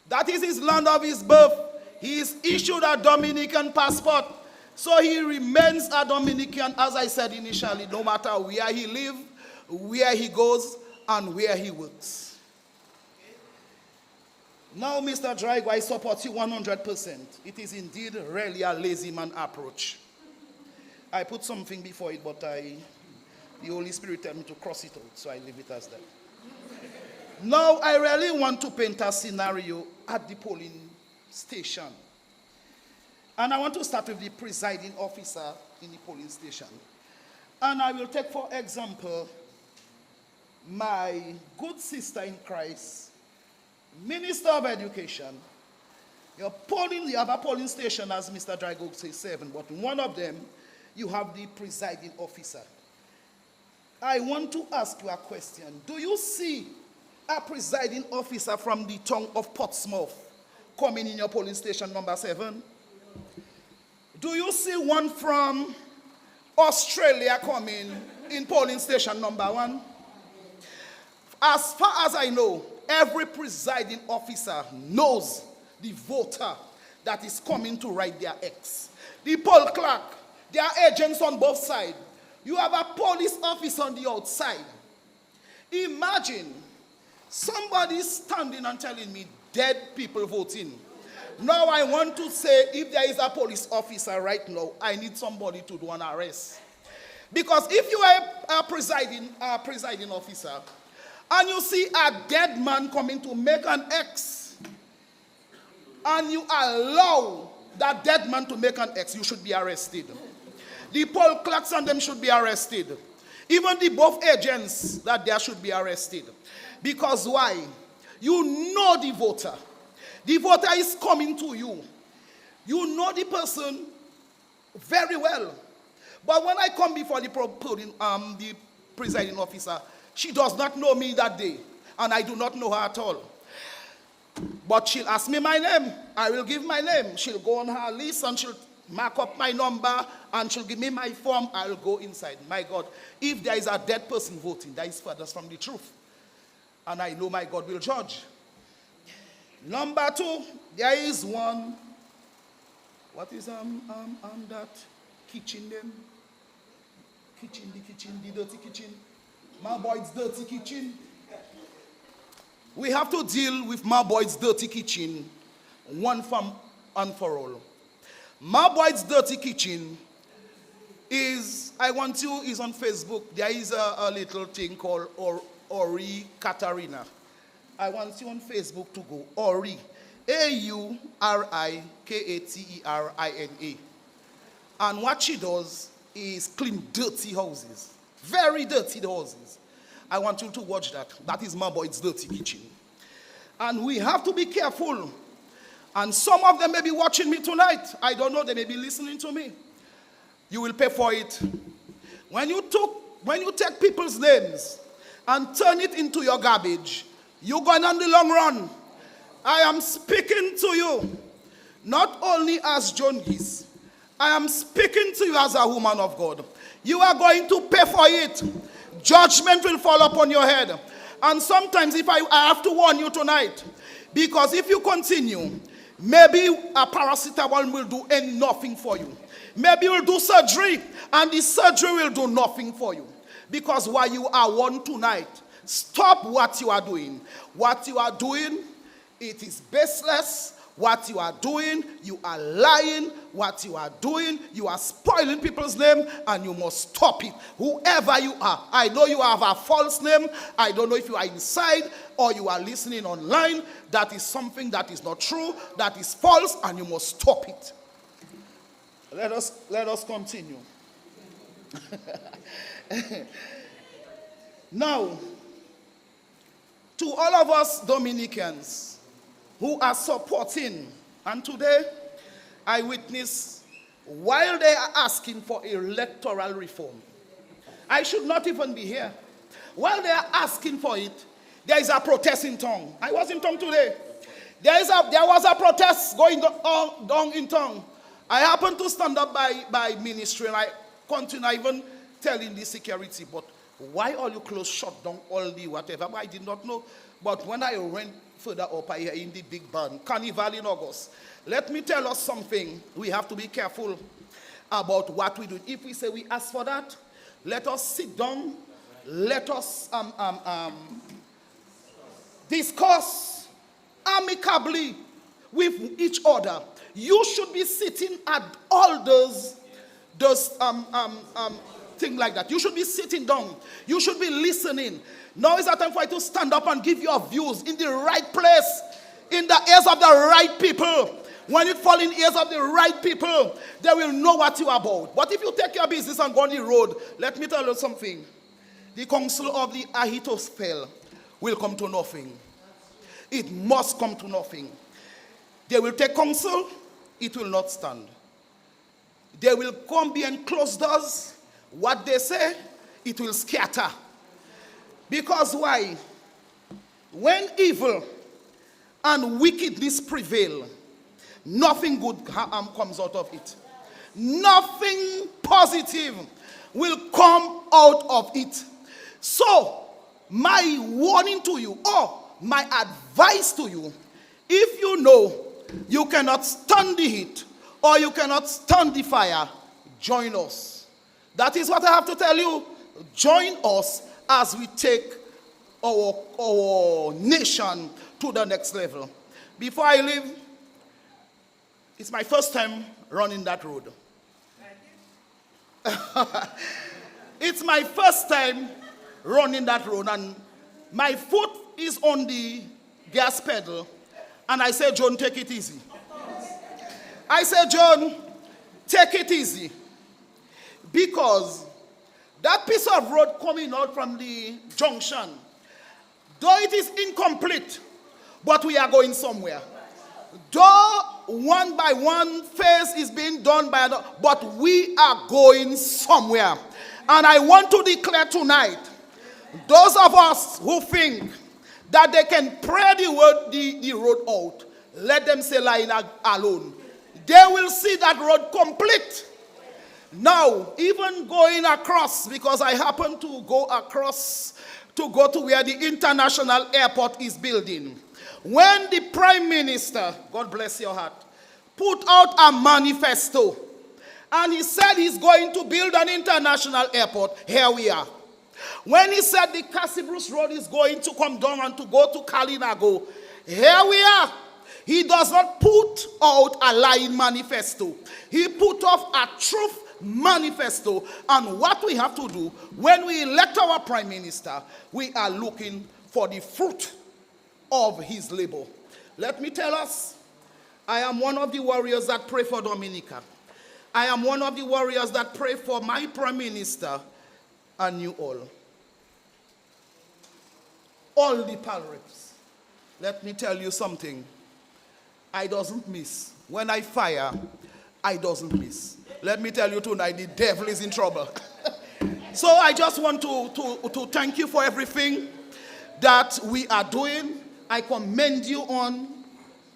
[SPEAKER 4] That is his land of his birth. He is issued a Dominican passport. So he remains a Dominican, as I said initially, no matter where he lives, where he goes, and where he works. Now, Mr. Drago, I support you 100%. It is indeed really a lazy man approach. I put something before it, but the Holy Spirit told me to cross it out, so I leave it as that. Now, I really want to paint a scenario at the polling station. And I want to start with the presiding officer in the polling station. And I will take, for example, my good sister in Christ, Minister of Education. You have a polling station, as Mr. Drago says, 7, but in one of them, you have the presiding officer. I want to ask you a question. Do you see a presiding officer from the town of Portsmouth coming in your polling station number 7? Do you see one from Australia coming in polling station number 1? As far as I know, every presiding officer knows the voter that is coming to write their X. The poll clerk, there are agents on both sides. You have a police officer on the outside. Imagine somebody standing and telling me dead people voting. Now I want to say, if there is a police officer right now, I need somebody to do an arrest. Because if you are a presiding officer, and you see a dead man coming to make an X, and you allow that dead man to make an X, you should be arrested. The poll clerks and them should be arrested. Even the both agents, that they should be arrested. Because why? You know the voter. The voter is coming to you. You know the person very well. But when I come before the presiding officer, she does not know me that day. And I do not know her at all. But she'll ask me my name. I will give my name. She'll go on her list and she'll mark up my number and she'll give me my form. I'll go inside. My God, if there is a dead person voting, that is furthest from the truth. And I know my God will judge. Number two, there is one. What is that kitchen name? The dirty kitchen. My boy's dirty kitchen. We have to deal with my boy's dirty kitchen, one and for all. My boy's dirty kitchen is on Facebook. There is a little thing called Ori Katarina. I want you on Facebook to go Ori, AURIKATERINA. And what she does is clean dirty houses, very dirty houses. I want you to watch that. That is my boy's dirty kitchen. And we have to be careful. And some of them may be watching me tonight. I don't know, they may be listening to me. You will pay for it. When you take people's names and turn it into your garbage, you're going on the long run. I am speaking to you, not only as John Geese. I am speaking to you as a woman of God. You are going to pay for it. Judgment will fall upon your head. And sometimes I have to warn you tonight, because if you continue, maybe a paracetamol will do nothing for you. Maybe you'll do surgery, and the surgery will do nothing for you. Because while you are one tonight, stop what you are doing. What you are doing, it is baseless. What you are doing, you are lying. What you are doing, you are spoiling people's name, and you must stop it. Whoever you are, I know you have a false name. I don't know if you are inside or you are listening online. That is something that is not true, that is false, and you must stop it. Let us continue. Now, to all of us Dominicans who are supporting, and today I witness while they are asking for electoral reform. I should not even be here. While they are asking for it, there is a protest in town. I was in town today. There was a protest going down in town. I happened to stand up by ministry, and I continue even telling the security, but why all you close shut down all the whatever? I did not know. But when I went further up, I hear in the big band, Carnival in August. Let me tell us something. We have to be careful about what we do. If we say we ask for that, let us sit down. Let us discuss amicably with each other. You should be sitting at all those things like that. You should be sitting down. You should be listening. Now is the time for you to stand up and give your views in the right place, in the ears of the right people. When it falls in the ears of the right people, they will know what you are about. But if you take your business and go on the road, let me tell you something. The counsel of the Ahithophel will come to nothing. It must come to nothing. They will take counsel, it will not stand. They will come behind closed doors. What they say, it will scatter. Because why? When evil and wickedness prevail, nothing good comes out of it. Nothing positive will come out of it. So, my warning to you, or my advice to you, if you know you cannot stand the heat, or you cannot stand the fire, join us. That is what I have to tell you. Join us as we take our nation to the next level. Before I leave, it's my first time running that road. It's my first time running that road, and my foot is on the gas pedal, and I say, John, take it easy. I said, John, take it easy. Because That piece of road coming out from the junction, though it is incomplete, but we are going somewhere. Though one by one phase is being done by another, but we are going somewhere. And I want to declare tonight, those of us who think that they can pray the road out, let them say lying alone. They will see that road complete. Now, even going across, because I happen to go across to go to where the international airport is building. When the Prime Minister, God bless your heart, put out a manifesto, and he said he's going to build an international airport, here we are. When he said the Cassibrus Road is going to come down and to go to Kalinago, here we are. He does not put out a lying manifesto. He put off a truth manifesto. And what we have to do when we elect our Prime Minister, we are looking for the fruit of his labor. Let me tell us, I am one of the warriors that pray for Dominica. I am one of the warriors that pray for my Prime Minister and you all. All the pal reps. Let me tell you something. I doesn't miss. When I fire, I doesn't miss. Let me tell you tonight, the devil is in trouble. So I just want to thank you for everything that we are doing. I commend you on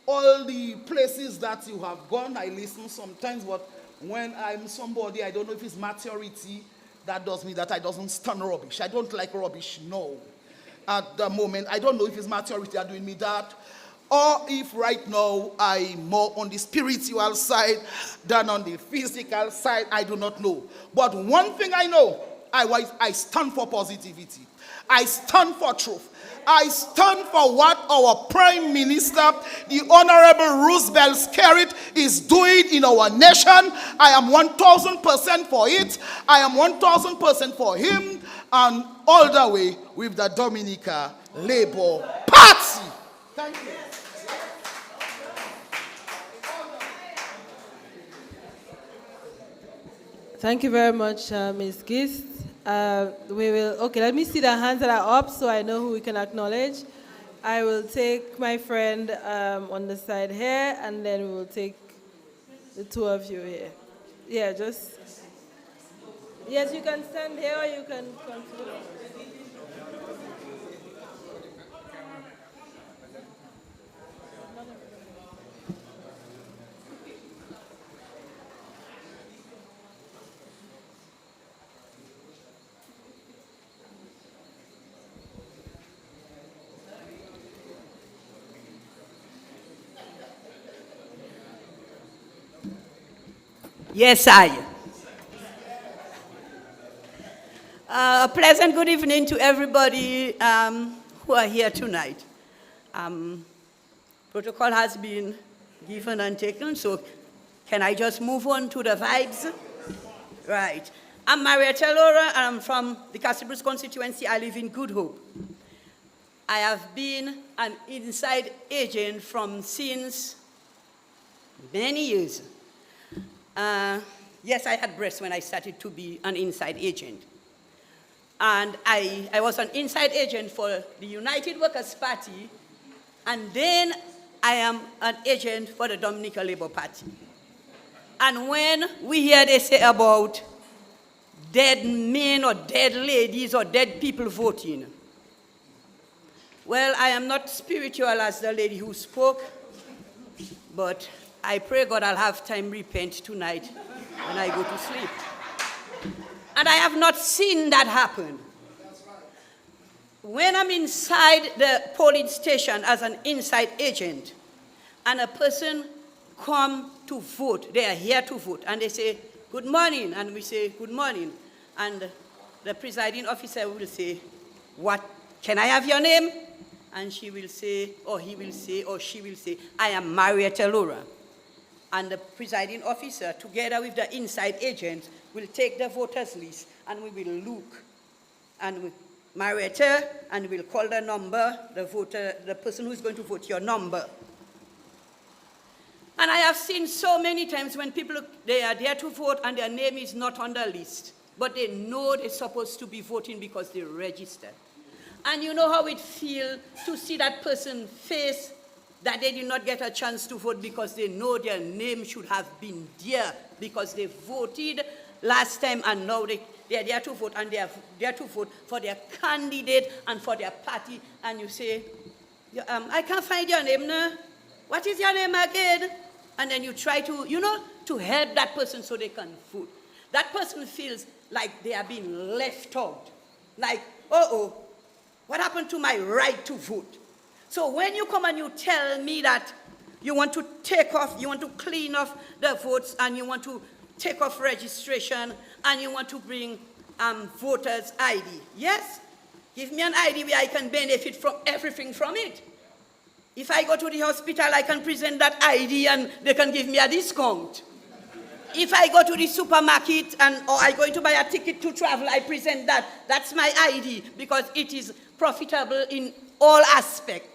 [SPEAKER 4] all the places that you have gone. I listen sometimes, but when I'm somebody, I don't know if it's maturity that does me that I doesn't stand rubbish. I don't like rubbish, no. At the moment, I don't know if it's maturity that doing me that, or if right now I'm more on the spiritual side than on the physical side. I do not know. But one thing I know, I stand for positivity. I stand for truth. I stand for what our Prime Minister, the Honorable Roosevelt Skerrit, is doing in our nation. I am 1,000% for it. I am 1,000% for him, and all the way with the Dominica Labour Party. Thank you.
[SPEAKER 2] Thank you very much, Ms. Gist. Let me see the hands that are up so I know who we can acknowledge. I will take my friend on the side here, and then we will take the two of you here. Yeah, yes, you can stand here or you can come to the front.
[SPEAKER 5] Yes, I. A pleasant good evening to everybody who are here tonight. Protocol has been given and taken, so can I just move on to the vibes? Right. I'm Marietta Laura, and I'm from the Cassibrus constituency. I live in Good Hope. I have been an inside agent since many years. Yes, I had breasts when I started to be an inside agent. And I was an inside agent for the United Workers' Party, and then I am an agent for the Dominica Labour Party. And when we hear they say about dead men or dead ladies or dead people voting, well, I am not spiritual as the lady who spoke, but I pray God I'll have time repent tonight when I go to sleep. And I have not seen that happen. When I'm inside the polling station as an inside agent, and a person come to vote, they are here to vote, and they say, good morning, and we say, good morning. And the presiding officer will say, what, can I have your name? And she will say, or he will say, or she will say, I am Marietta Laura. And the presiding officer, together with the inside agent, will take the voters list, and we will look, and Marietta, and we'll call the number, the person who's going to vote, your number. And I have seen so many times when people, they are there to vote and their name is not on the list. but they know they're supposed to be voting because they registered. And you know how it feels to see that person's face that they did not get a chance to vote because they know their name should have been there because they voted last time and now they are there to vote, and they are there to vote for their candidate and for their party. And you say, I can't find your name now. What is your name again? And then you try to, to help that person so they can vote. That person feels like they are being left out. Like, what happened to my right to vote? So when you come and you tell me that you want to take off, you want to clean off the votes, and you want to take off registration, and you want to bring voters' ID. Yes, give me an ID where I can benefit from everything from it. If I go to the hospital, I can present that ID and they can give me a discount. If I go to the supermarket or I'm going to buy a ticket to travel, I present that. That's my ID because it is profitable in all aspects.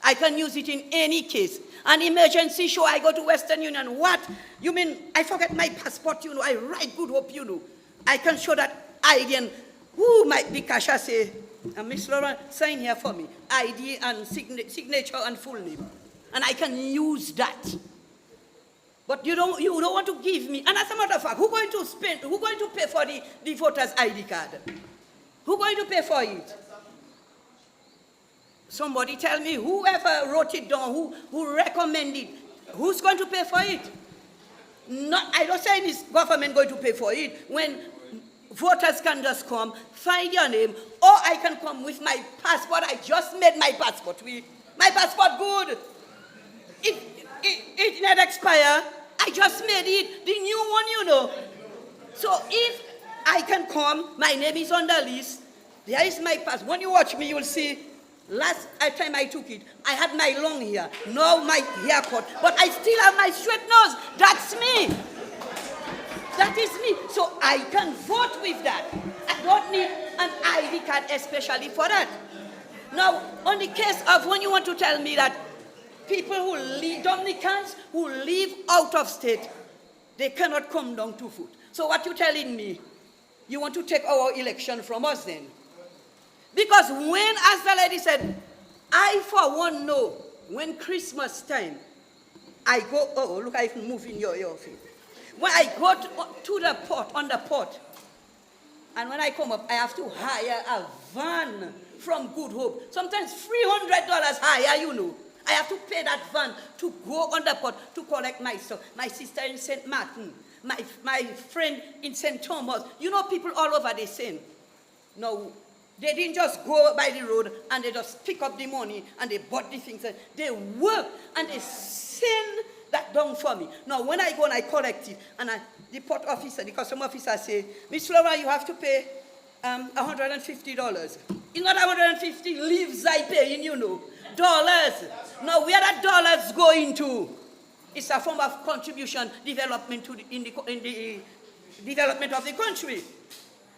[SPEAKER 5] I can use it in any case. An emergency show, I go to Western Union. What? You mean I forget my passport, I write Good Hope, I can show that ID and the cashier say, Miss Laura, sign here for me. ID and signature and full name. And I can use that. But you don't want to give me. And as a matter of fact, who's going to pay for the voter's ID card? Who's going to pay for it? Somebody tell me, whoever wrote it down, who recommended, who's going to pay for it? I don't say this government going to pay for it. When voters can just come, find your name, or I can come with my passport. I just made my passport. My passport good. It not expire. I just made it, the new one, So if I can come, my name is on the list. There is my passport. When you watch me, you will see. Last time I took it, I had my long hair, now my haircut, but I still have my straight nose. That's me. That is me. So I can vote with that. I don't need an ID card especially for that. Now, on the case of when you want to tell me that people who live, Dominicans who live out of state, they cannot come down to vote. So what you telling me? You want to take our election from us then? Because when, as the lady said, I for one know, when Christmas time, I go, look, I'm moving your feet. When I go to the port, on the port, and when I come up, I have to hire a van from Good Hope. Sometimes $300 higher, I have to pay that van to go on the port to collect my stuff. My sister in St. Martin, my friend in St. Thomas. People all over the same. Now, they didn't just go by the road and they just pick up the money and they bought the things. They work and they send that down for me. Now, when I go and I collect it, and the port officer, the custom officer say, Miss Laura, you have to pay $150. It's not $150, leaves I paying, dollars. Now, where that dollars going to? It's a form of contribution, development in the development of the country.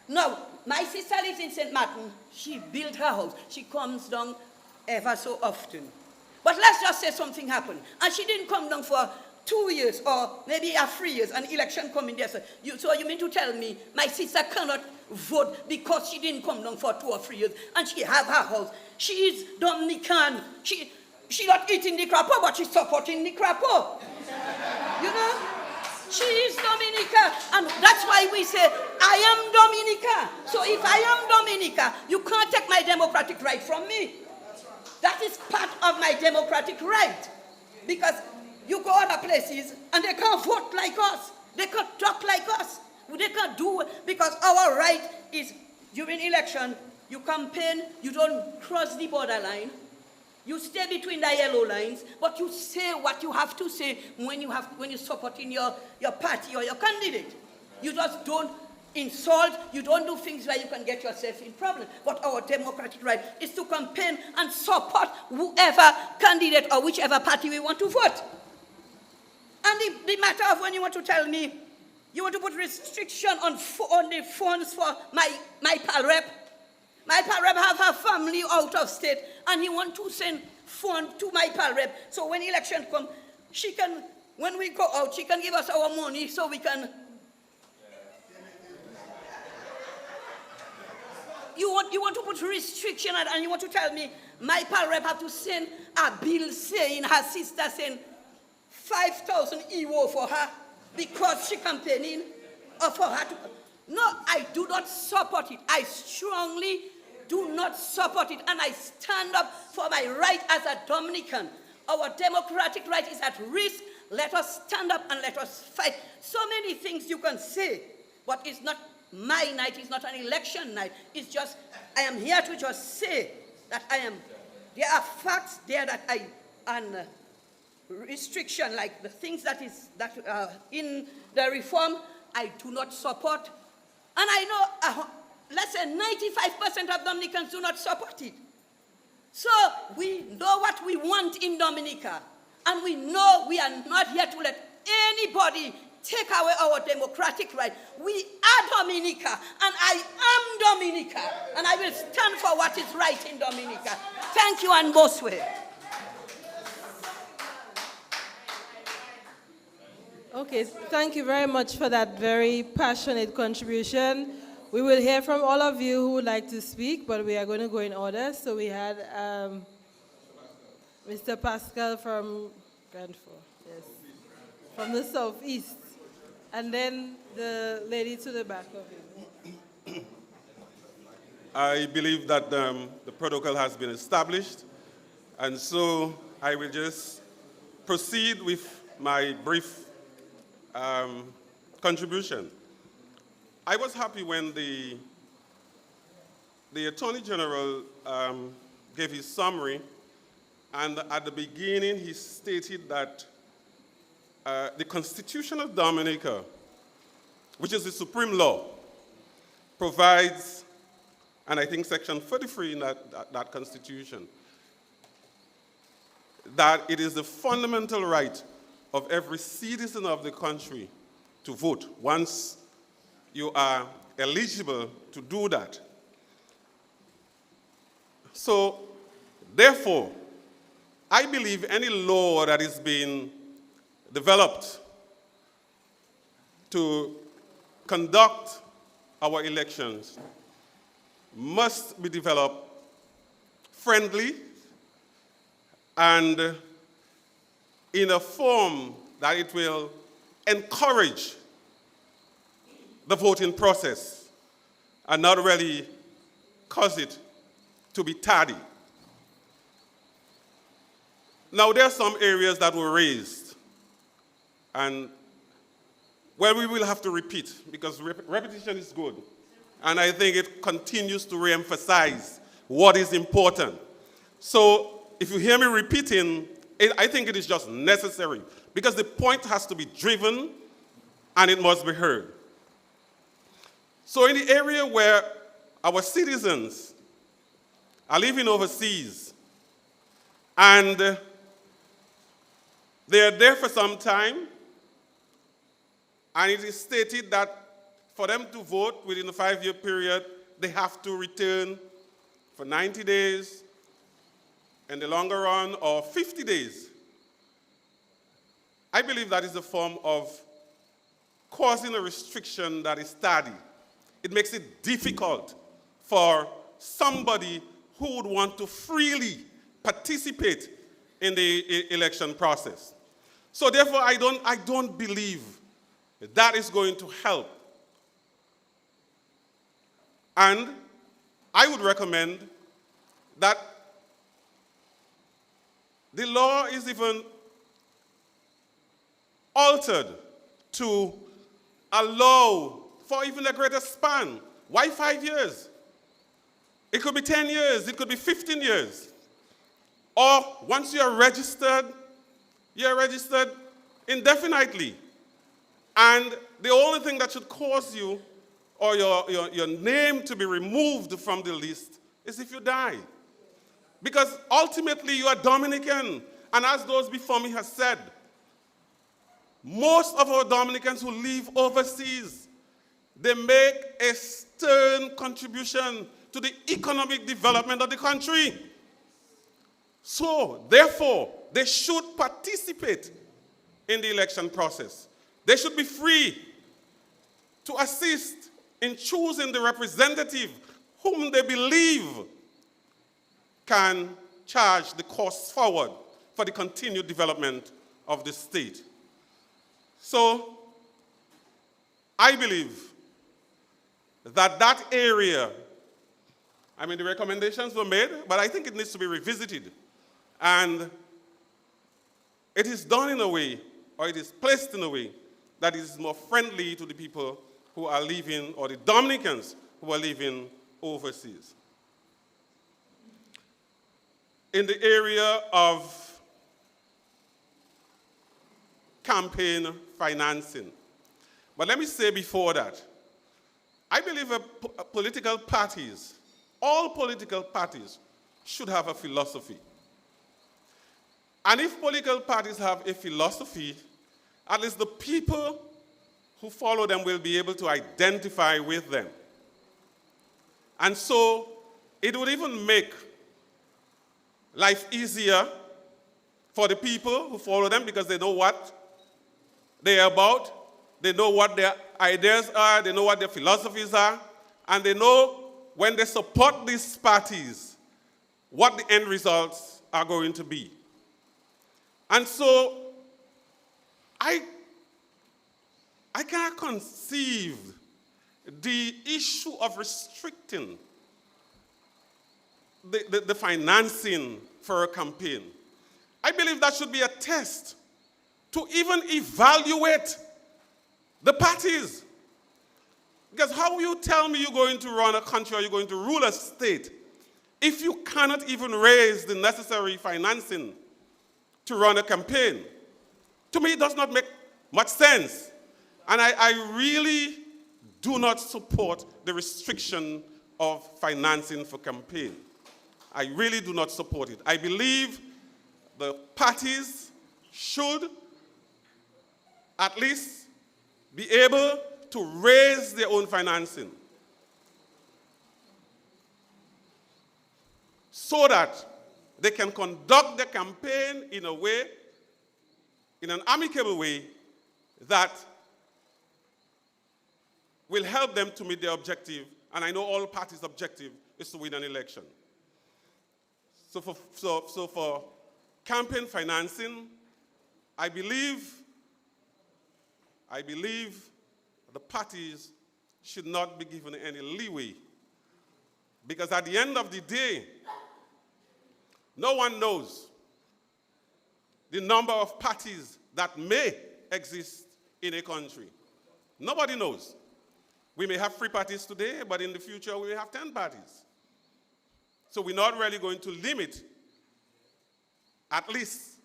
[SPEAKER 5] Now, my sister lives in St. Martin. She built her house. She comes down ever so often. But let's just say something happened. And she didn't come down for 2 years or maybe 3 years, an election coming there. So you mean to tell me my sister cannot vote because she didn't come down for 2 or 3 years and she have her house? She is Dominican. She not eating the crapo, but she's supporting the crapo. She is Dominica, and that's why we say, I am Dominica. So if I am Dominica, you can't take my democratic right from me. That is part of my democratic right. Because you go other places, and they can't vote like us. They can't talk like us. They can't do it, because our right is, during election, you campaign, you don't cross the borderline. You stay between the yellow lines, but you say what you have to say when you're supporting your party or your candidate. You just don't insult, you don't do things where you can get yourself in problems. But our democratic right is to campaign and support whoever candidate or whichever party we want to vote. And the matter of when you want to tell me, you want to put restriction on the funds for my pal rep. My pal rep have her family out of state, and he want to send funds to my pal rep. So when election come, when we go out, she can give us our money so we can. you want to put restriction and you want to tell me my pal rep have to send a bill saying her sister sent 5,000 euro for her because she campaigning or for her to... No, I do not support it. I strongly do not support it, and I stand up for my right as a Dominican. Our democratic right is at risk. Let us stand up and let us fight. So many things you can say, but it's not my night, it's not an election night. It's just, I am here to just say that there are facts there that and restriction, like the things that in the reform, I do not support. And I know, let's say 95% of Dominicans do not support it. So we know what we want in Dominica, and we know we are not here to let anybody take away our democratic right. We are Dominica, and I am Dominica, and I will stand for what is right in Dominica. Thank you, and Boswe.
[SPEAKER 2] Okay, thank you very much for that very passionate contribution. We will hear from all of you who would like to speak, but we are going to go in order. So we had Mr. Pascal from Grandford, yes, from the southeast, and then the lady to the back of you.
[SPEAKER 6] I believe that the protocol has been established, and so I will just proceed with my brief contribution. I was happy when the Attorney General gave his summary, and at the beginning he stated that the Constitution of Dominica, which is the supreme law, provides, and I think Section 43 in that Constitution, that it is the fundamental right of every citizen of the country to vote once you are eligible to do that. So, therefore, I believe any law that is being developed to conduct our elections must be developed friendly and in a form that it will encourage the voting process and not really cause it to be tardy. Now, there are some areas that were raised, and well, we will have to repeat because repetition is good. And I think it continues to re-emphasize what is important. So if you hear me repeating, I think it is just necessary because the point has to be driven and it must be heard. So in the area where our citizens are living overseas and they are there for some time, and it is stated that for them to vote within a 5-year period, they have to return for 90 days, in the longer run, or 50 days. I believe that is a form of causing a restriction that is tardy. It makes it difficult for somebody who would want to freely participate in the election process. So therefore, I don't believe that is going to help. And I would recommend that the law is even altered to allow for even a greater span. Why 5 years? It could be 10 years, it could be 15 years. Or once you're registered indefinitely. And the only thing that should cause you or your name to be removed from the list is if you die. Because ultimately you are Dominican. And as those before me have said, most of our Dominicans who live overseas, they make a stern contribution to the economic development of the country. So, therefore, they should participate in the election process. They should be free to assist in choosing the representative whom they believe can charge the costs forward for the continued development of the state. So I believe that that area, I mean, the recommendations were made, but I think it needs to be revisited. And it is done in a way, or it is placed in a way, that is more friendly to the people who are living, or the Dominicans who are living overseas. In the area of campaign financing. But let me say before that, I believe political parties, all political parties, should have a philosophy. And if political parties have a philosophy, at least the people who follow them will be able to identify with them. And so it would even make life easier for the people who follow them because they know what they're about, they know what their ideas are, they know what their philosophies are, and they know when they support these parties, what the end results are going to be. And so I cannot conceive the issue of restricting the financing for a campaign. I believe that should be a test to even evaluate the parties. Because how will you tell me you're going to run a country or you're going to rule a state if you cannot even raise the necessary financing to run a campaign? To me, it does not make much sense. And I really do not support the restriction of financing for campaign. I really do not support it. I believe the parties should at least be able to raise their own financing so that they can conduct the campaign in a way, in an amicable way, that will help them to meet their objective. And I know all parties' objective is to win an election. So for campaign financing, I believe the parties should not be given any leeway. Because at the end of the day, no one knows the number of parties that may exist in a country. Nobody knows. We may have 3 parties today, but in the future we may have 10 parties. So we're not really going to limit, at least,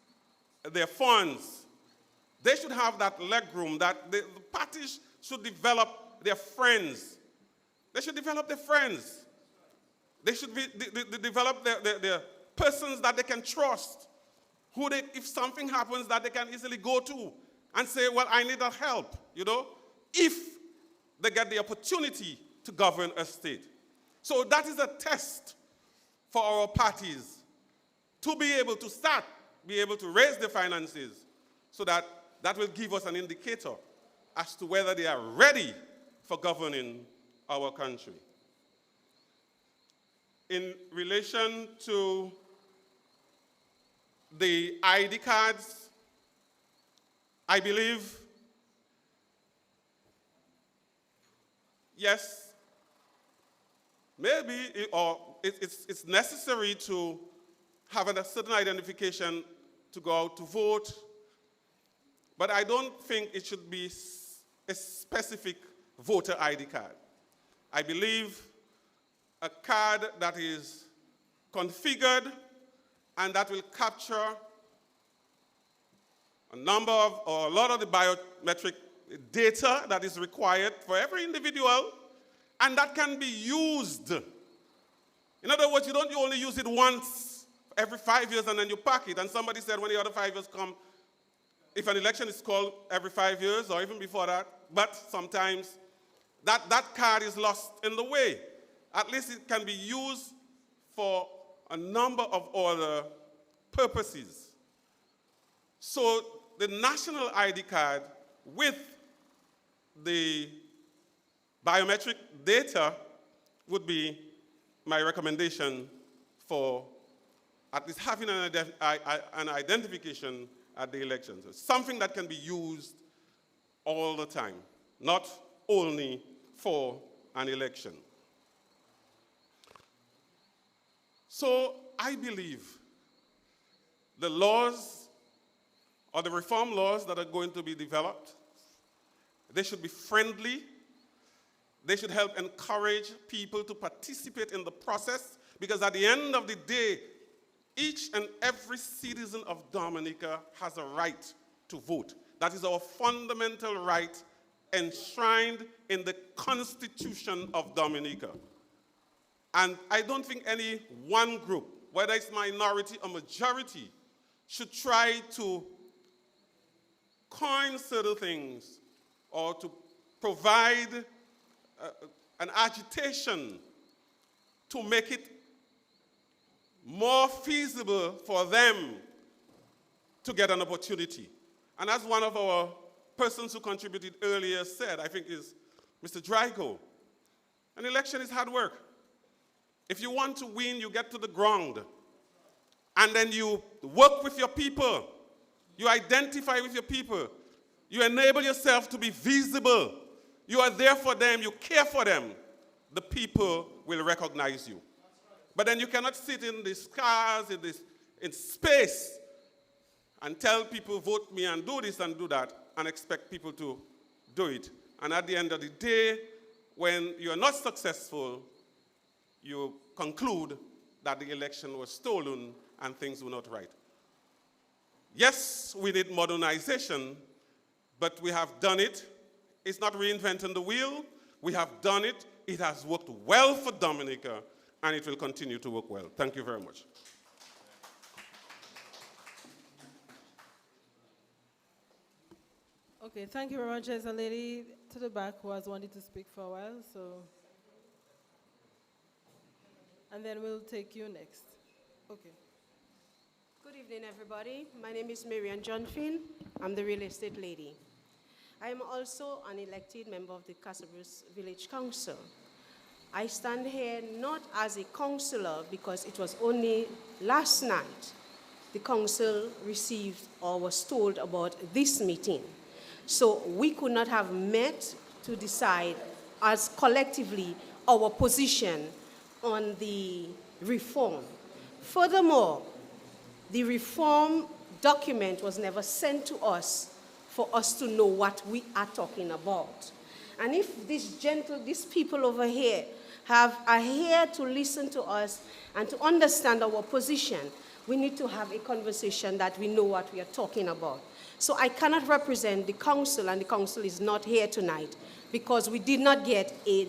[SPEAKER 6] their funds. They should have that legroom, that the parties should develop their friends. They should develop their friends. They should develop their persons that they can trust, who they, if something happens, that they can easily go to and say, well, I need help, if they get the opportunity to govern a state. So that is a test for our parties to be able to start, be able to raise the finances, so that will give us an indicator as to whether they are ready for governing our country. In relation to the ID cards, I believe, yes, maybe it's necessary to have a certain identification to go out to vote, but I don't think it should be a specific voter ID card. I believe a card that is configured and that will capture a lot of the biometric data that is required for every individual, and that can be used. In other words, you only use it once every 5 years and then you pack it. And somebody said when the other 5 years come, if an election is called every 5 years or even before that, but sometimes that card is lost in the way. At least it can be used for a number of other purposes. So the national ID card with the biometric data would be my recommendation for at least having an identification at the elections. It's something that can be used all the time, not only for an election. So I believe the laws or the reform laws that are going to be developed, they should be friendly. They should help encourage people to participate in the process, because at the end of the day, each and every citizen of Dominica has a right to vote. That is our fundamental right enshrined in the Constitution of Dominica. And I don't think any one group, whether it's minority or majority, should try to coin certain things or to provide an agitation to make it more feasible for them to get an opportunity. And as one of our persons who contributed earlier said, I think is Mr. Drago, an election is hard work. If you want to win, you get to the ground. And then you work with your people. You identify with your people. You enable yourself to be visible. You are there for them. You care for them. The people will recognize you. But then you cannot sit in these cars, in space, and tell people, vote me and do this and do that, and expect people to do it. And at the end of the day, when you are not successful, you conclude that the election was stolen and things were not right. Yes, we need modernization, but we have done it. It's not reinventing the wheel. We have done it. It has worked well for Dominica, and it will continue to work well. Thank you very much.
[SPEAKER 2] Okay, thank you very much. There's a lady to the back who has wanted to speak for a while, so. And then we'll take you next. Okay.
[SPEAKER 7] Good evening, everybody. My name is Marian John Finn. I'm the real estate lady. I am also an elected member of the Casabruce Village Council. I stand here not as a councillor because it was only last night the council received or was told about this meeting. So we could not have met to decide as collectively our position on the reform. Furthermore, the reform document was never sent to us for us to know what we are talking about. And if these people over here are here to listen to us and to understand our position, we need to have a conversation that we know what we are talking about. So I cannot represent the council, and the council is not here tonight because we did not get a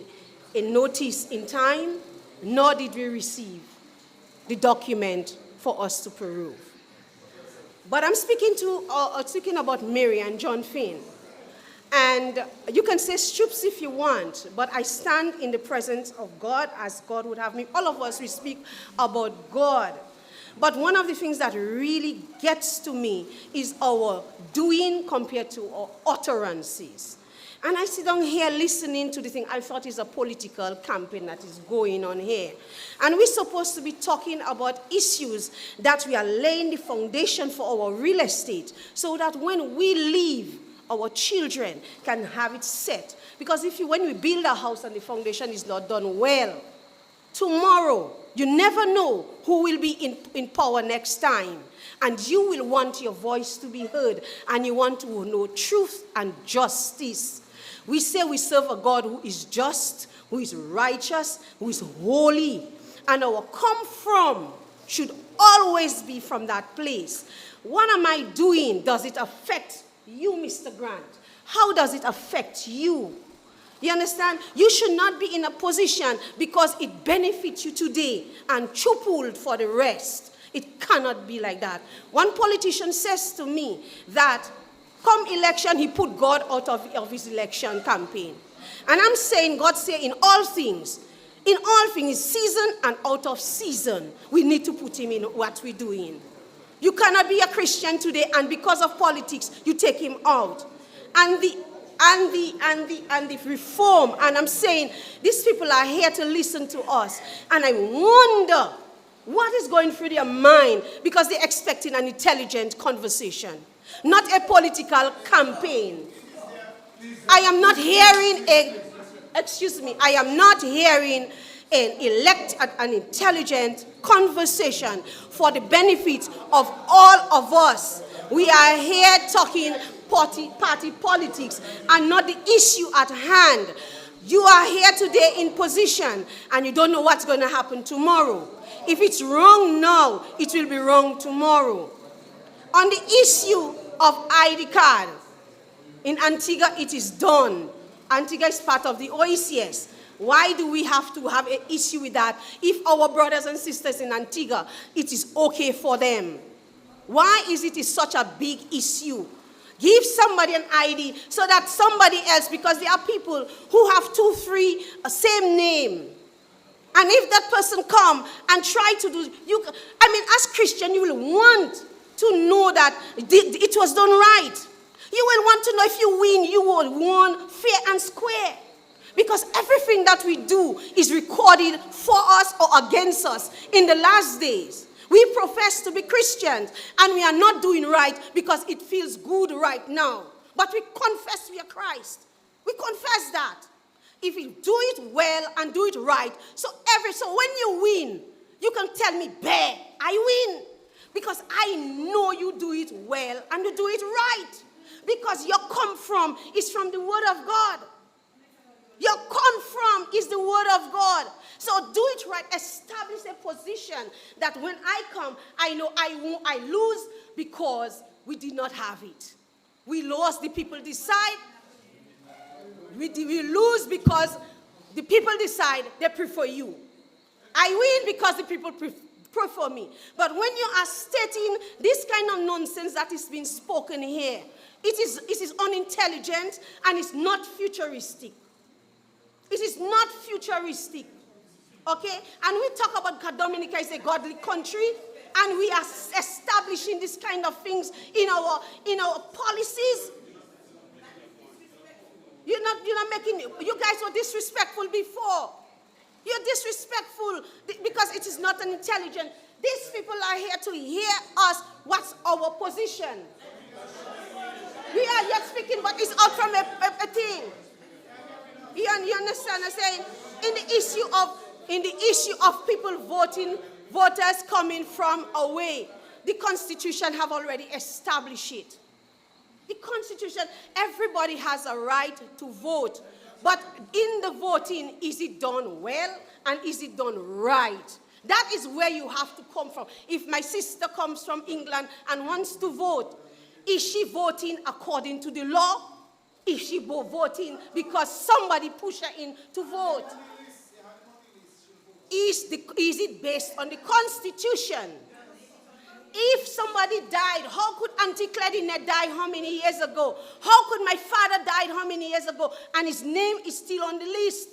[SPEAKER 7] notice in time, nor did we receive the document for us to peruse. But I'm speaking about Mary and John Finn. And you can say strips if you want, but I stand in the presence of God as God would have me. All of us, we speak about God. But one of the things that really gets to me is our doing compared to our utterances. And I sit down here listening to the thing. I thought it's a political campaign that is going on here. And we're supposed to be talking about issues that we are laying the foundation for our real estate so that when we leave, our children can have it set. Because when we build a house and the foundation is not done well, tomorrow, you never know who will be in power next time. And you will want your voice to be heard. And you want to know truth and justice. We say we serve a God who is just, who is righteous, who is holy. And our come from should always be from that place. What am I doing? Does it affect you, Mr. Grant? How does it affect you? You understand? You should not be in a position because it benefits you today and chupled for the rest. It cannot be like that. One politician says to me that come election, he put God out of his election campaign. And I'm saying, God say in all things, season and out of season, we need to put him in what we're doing. You cannot be a Christian today and because of politics, you take him out. And and the reform. And I'm saying these people are here to listen to us. And I wonder what is going through their mind, because they're expecting an intelligent conversation, not a political campaign. I am not hearing I am not hearing an intelligent conversation for the benefit of all of us. We are here talking party politics and not the issue at hand. You are here today in position and you don't know what's going to happen tomorrow. If it's wrong now, it will be wrong tomorrow. On the issue of ID card, in Antigua it is done. Antigua is part of the OECS. Why do we have to have an issue with that if our brothers and sisters in Antigua, it is okay for them? Why is it such a big issue? Give somebody an ID so that somebody else, because there are people who have 2, 3, same name. And if that person come and try to do, as Christian, you will want to know that it was done right. You will want to know if you win, you will win fair and square. Because everything that we do is recorded for us or against us in the last days. We profess to be Christians and we are not doing right because it feels good right now. But we confess we are Christ. We confess that. If you do it well and do it right, so when you win, you can tell me, "Bear, I win." Because I know you do it well and you do it right. Because your come from is from the Word of God. Your come from is the Word of God. So do it right. Establish a position that when I come, I know I lose because we did not have it. We lost, the people decide. We lose because the people decide they prefer you. I win because the people prefer me. But when you are stating this kind of nonsense that is being spoken here, it is unintelligent and it's not futuristic. It is not futuristic. Okay? And we talk about Dominica is a godly country, and we are establishing this kind of things in our policies. You're not making, you guys were disrespectful before. You're disrespectful because it is not an intelligent. These people are here to hear us. What's our position? We are yet speaking, but it's out from a thing. You understand? I'm saying in the issue of people voting, voters coming from away, the Constitution have already established it. The Constitution, everybody has a right to vote. But in the voting, is it done well and is it done right? That is where you have to come from. If my sister comes from England and wants to vote, is she voting according to the law? Is she voting because somebody pushed her in to vote? Is it based on the Constitution? If somebody died, how could Auntie Claudine die how many years ago? How could my father die how many years ago? And his name is still on the list.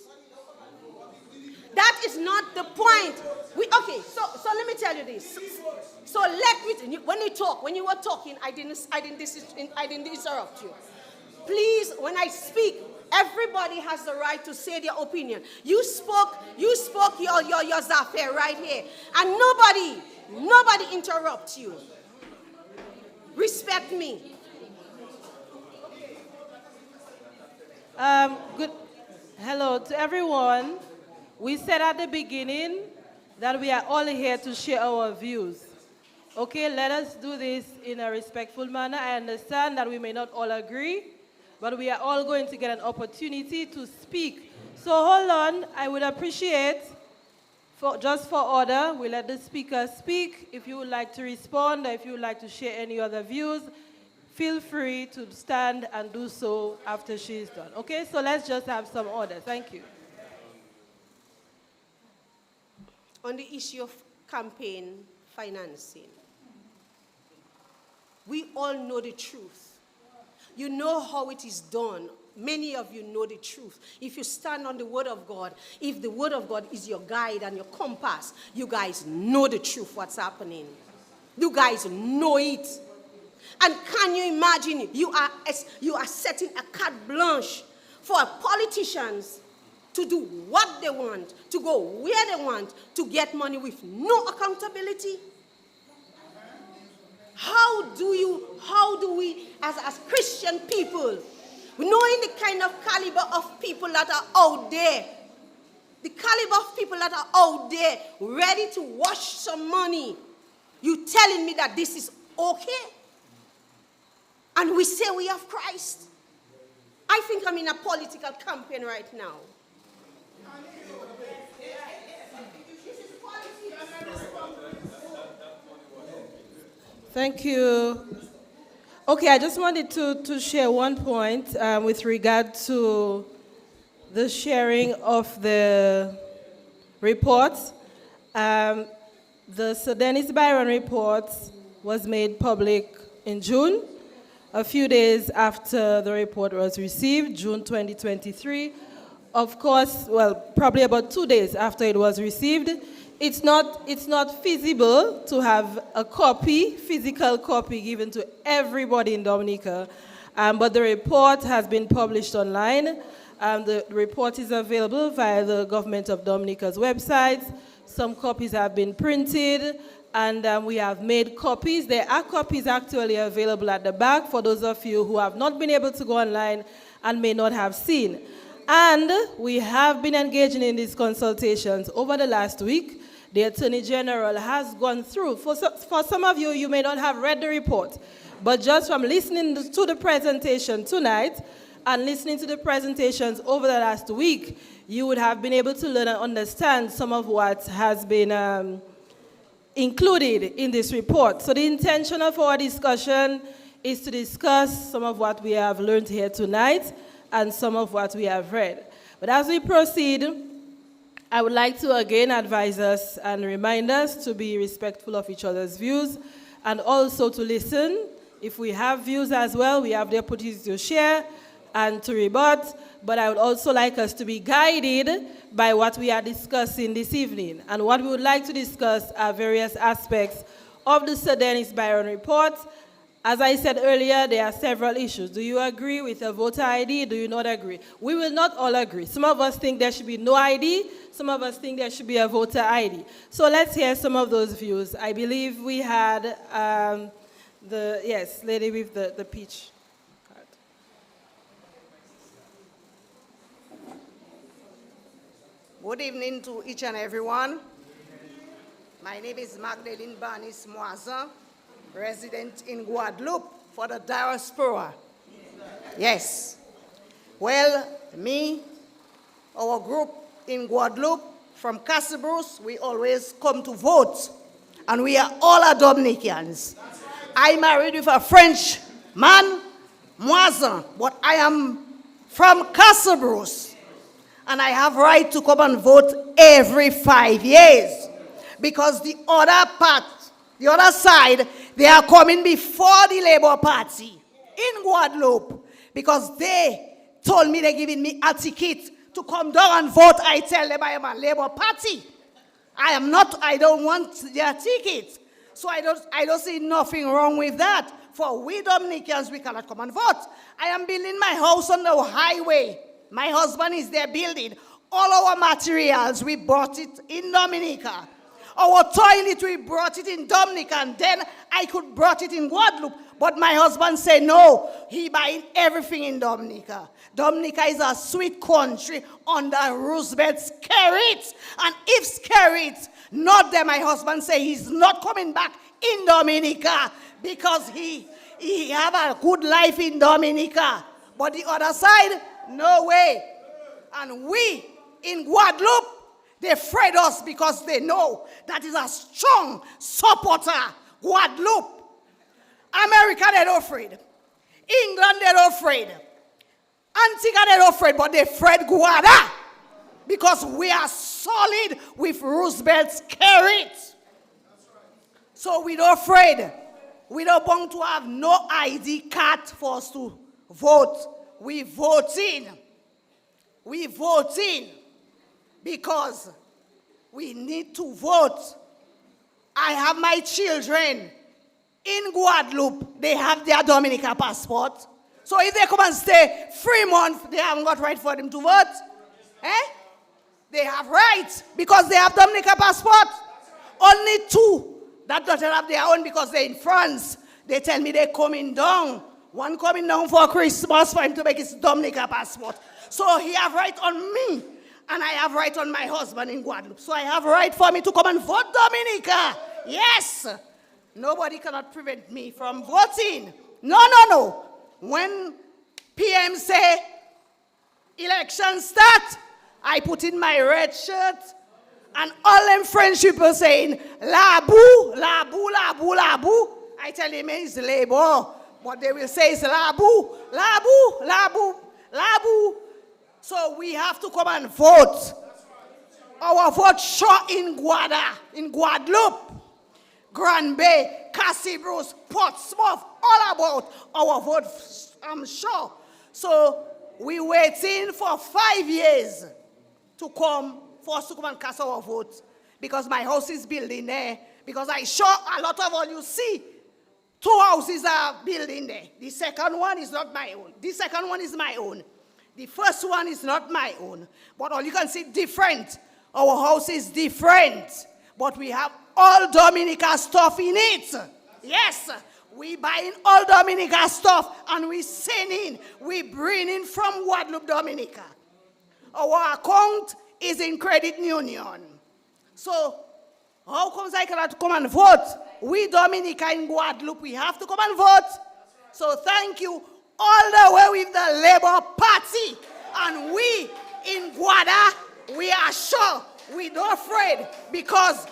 [SPEAKER 7] That is not the point. So let me tell you this. So when you were talking, I didn't interrupt you. Please, when I speak, everybody has the right to say their opinion. You spoke your Zafir right here, and nobody interrupts you. Respect me.
[SPEAKER 2] Good. Hello to everyone. We said at the beginning that we are all here to share our views. Okay, let us do this in a respectful manner. I understand that we may not all agree, but we are all going to get an opportunity to speak. So hold on, I would appreciate, just for order, we let the speaker speak. If you would like to respond, or if you would like to share any other views, feel free to stand and do so after she is done. Okay, so let's just have some order. Thank you.
[SPEAKER 7] On the issue of campaign financing, we all know the truth. You know how it is done. Many of you know the truth. If you stand on the Word of God, if the Word of God is your guide and your compass, you guys know the truth, what's happening. You guys know it. And can you imagine, you are setting a carte blanche for politicians to do what they want, to go where they want, to get money with no accountability? How do we, as Christian people, knowing the kind of caliber of people that are out there, the caliber of people that are out there ready to wash some money, you telling me that this is okay? And we say we have Christ. I think I'm in a political campaign right now.
[SPEAKER 2] Thank you. Okay, I just wanted to share one point with regard to the sharing of the reports. The Sir Dennis Byron report was made public in June, a few days after the report was received, June 2023. Of course, well, probably about 2 days after it was received. It's not feasible to have a copy, physical copy, given to everybody in Dominica, but the report has been published online. The report is available via the Government of Dominica's website. Some copies have been printed, and we have made copies. There are copies actually available at the back for those of you who have not been able to go online and may not have seen. And we have been engaging in these consultations over the last week. The Attorney General has gone through. For some of you, you may not have read the report, but just from listening to the presentation tonight and listening to the presentations over the last week, you would have been able to learn and understand some of what has been included in this report. So the intention of our discussion is to discuss some of what we have learned here tonight and some of what we have read. But as we proceed, I would like to again advise us and remind us to be respectful of each other's views and also to listen. If we have views as well, we have the opportunity to share and to rebut, but I would also like us to be guided by what we are discussing this evening. And what we would like to discuss are various aspects of the Sir Dennis Byron report. As I said earlier, there are several issues. Do you agree with a voter ID? Do you not agree? We will not all agree. Some of us think there should be no ID. Some of us think there should be a voter ID. So let's hear some of those views. I believe we had lady with the peach card.
[SPEAKER 8] Good evening to each and everyone. My name is Magdalene Banis Moisin, resident in Guadeloupe for the diaspora. Yes. Well, our group in Guadeloupe from Casabrousse, we always come to vote. And we are all Dominicans. I married with a French man, Moisin, but I am from Casabrousse. And I have right to come and vote every 5 years. Because the other side, they are coming before the Labour Party in Guadeloupe. Because they told me they're giving me a ticket to come down and vote. I tell them I am a Labour Party. I don't want their ticket. So I don't see nothing wrong with that. For we Dominicans, we cannot come and vote. I am building my house on the highway. My husband is there building. All our materials, we bought it in Dominica. Our toilet, we brought it in Dominica, and then I could brought it in Guadeloupe. But my husband said no, he buying everything in Dominica. Dominica is a sweet country under Roosevelt's carrots. And if carrots, not there, my husband say he's not coming back in Dominica because he have a good life in Dominica. But the other side, no way. And we in Guadeloupe, they afraid us because they know that is a strong supporter. Guadeloupe. America, they're not afraid. England, they're not afraid. Antigua, they're not afraid, but they're afraid Guada. Because we are solid with Roosevelt's carrots. So we're not afraid. We don't want to have no ID card for us to vote. We voting. We voting because we need to vote. I have my children in Guadeloupe, they have their Dominican passport. So if they come and stay 3 months, they haven't got right for them to vote. Eh? They have rights because they have Dominican passport. Only 2 that don't have their own because they're in France. They tell me they're coming down. One coming down for Christmas for him to make his Dominican passport. So he have right on me, and I have right on my husband in Guadeloupe. So I have right for me to come and vote Dominica. Yes. Nobody cannot prevent me from voting. No. When PM say election start, I put in my red shirt, and all them French people saying, la bou, la bou, la bou, la bou. I tell them it's labor, but they will say it's la bou, la bou, la bou, la bou. So we have to come and vote. Our vote short in Guadeloupe, Grand Bay, Cassibros, Portsmouth, all about our vote, I'm sure. So we waiting for 5 years for us to come and cast our vote, because my house is building there. Because I saw a lot of all you see, 2 houses are building there. The second one is not my own. The second one is my own. The first one is not my own. But all you can see different. Our house is different. But we have all Dominica stuff in it. Yes. We buying all Dominica stuff and we sending, we bringing from Guadeloupe, Dominica. Our account is in credit union. So, how comes I cannot come and vote? We Dominica in Guadeloupe, we have to come and vote. So thank you all the way with the Labour Party. And we in Guada, we are sure we don't afraid, because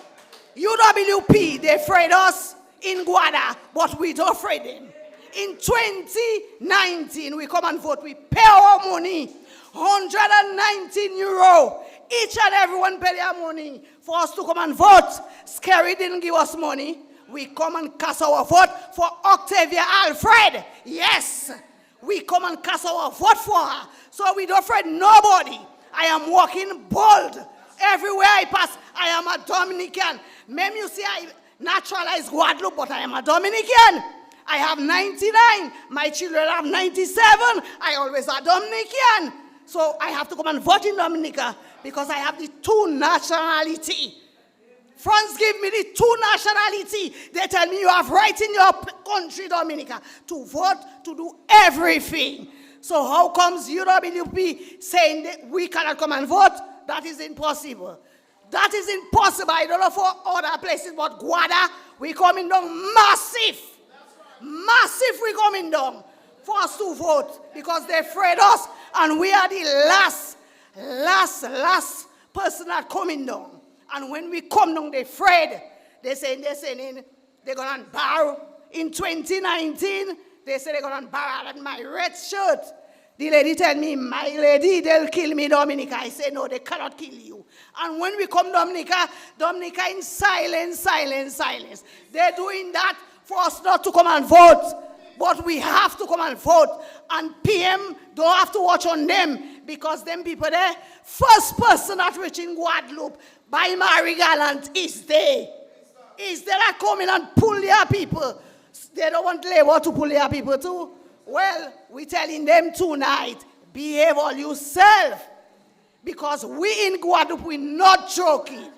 [SPEAKER 8] UWP, they afraid us in Guada, but we don't afraid them. In 2019, we come and vote. We pay our money, €119. Each and everyone pay their money for us to come and vote. Scary didn't give us money. We come and cast our vote for Octavia Alfred. Yes, we come and cast our vote for her. So we don't afraid nobody. I am walking bold. Everywhere I pass, I am a Dominican. Maybe you see I naturalized Guadeloupe, but I am a Dominican. I have 99. My children have 97. I always are Dominican. So I have to come and vote in Dominica because I have the 2 nationality. France give me the 2 nationality. They tell me you have right in your country, Dominica, to vote, to do everything. So how comes UWP saying that we cannot come and vote? That is impossible. That is impossible. I don't know for other places, but Guada, we coming down massive. Massive we coming down for us to vote because they afraid us, and we are the last person that coming down. And when we come down, they're afraid. They're saying they're going to borrow. In 2019, they say they're going to borrow my red shirt. The lady tell me, my lady, they'll kill me, Dominica. I say, no, they cannot kill you. And when we come Dominica in silence. They're doing that for us not to come and vote. But we have to come and vote. And PM don't have to watch on them, because them people there, first person that reach in Guadeloupe by Mary Gallant is they. Is they that come in and pull their people. They don't want Labour to pull their people too. Well, we're telling them tonight, behave all yourself. Because we in Guadeloupe, we're not joking.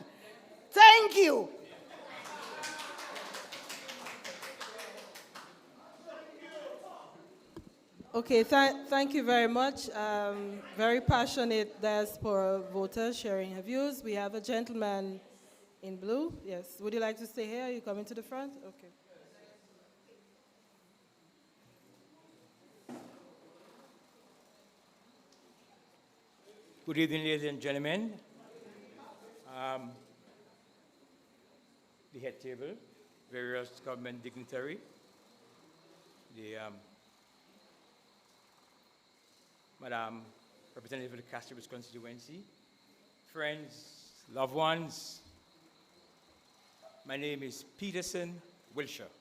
[SPEAKER 8] Thank you.
[SPEAKER 2] Okay, thank you very much. Very passionate diaspora voters sharing her views. We have a gentleman in blue. Yes, would you like to stay here? Are you coming to the front? Okay.
[SPEAKER 9] Good evening, ladies and gentlemen. The head table, various government dignitary, the Madam Representative of the Cassibros constituency, friends, loved ones. My name is Peterson Wilshire.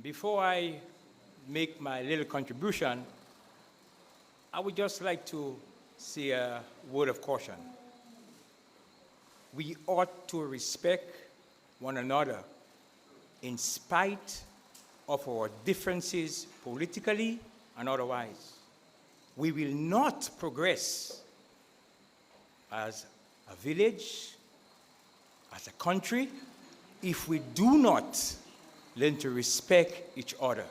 [SPEAKER 9] Before I make my little contribution, I would just like to say a word of caution. We ought to respect one another in spite of our differences politically and otherwise. We will not progress as a village, as a country, if we do not learn to respect each other.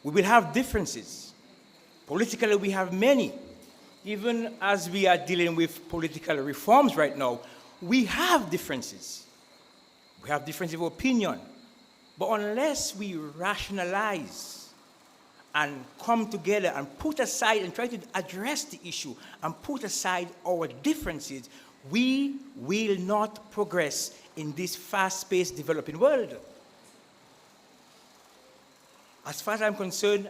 [SPEAKER 9] We will have differences. Politically, we have many. Even as we are dealing with political reforms right now, we have differences. We have differences of opinion. But unless we rationalize and come together and put aside and try to address the issue and put aside our differences, we will not progress in this fast-paced developing world. As far as I'm concerned,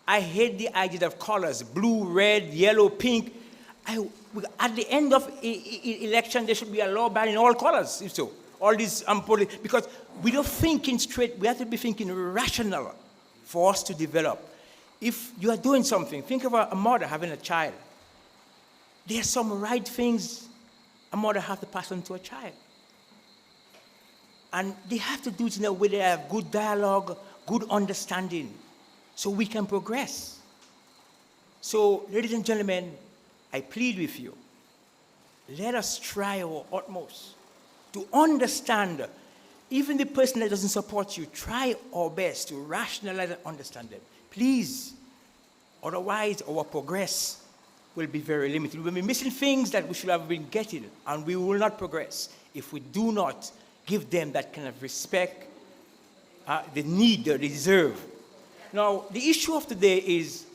[SPEAKER 9] I hate the idea of colors, blue, red, yellow, pink. At the end of election, there should be a law banning all colors, if so. All these, because we don't thinking straight, we have to be thinking rational for us to develop. If you are doing something, think of a mother having a child. There are some right things a mother has to pass on to a child. And they have to do it in a way they have good dialogue, good understanding, so we can progress. So, ladies and gentlemen, I plead with you, let us try our utmost to understand, even the person that doesn't support you, try our best to rationalize and understand them. Please, otherwise our progress will be very limited. We will be missing things that we should have been getting, and we will not progress if we do not give them that kind of respect, the need they deserve. Now, the issue of today is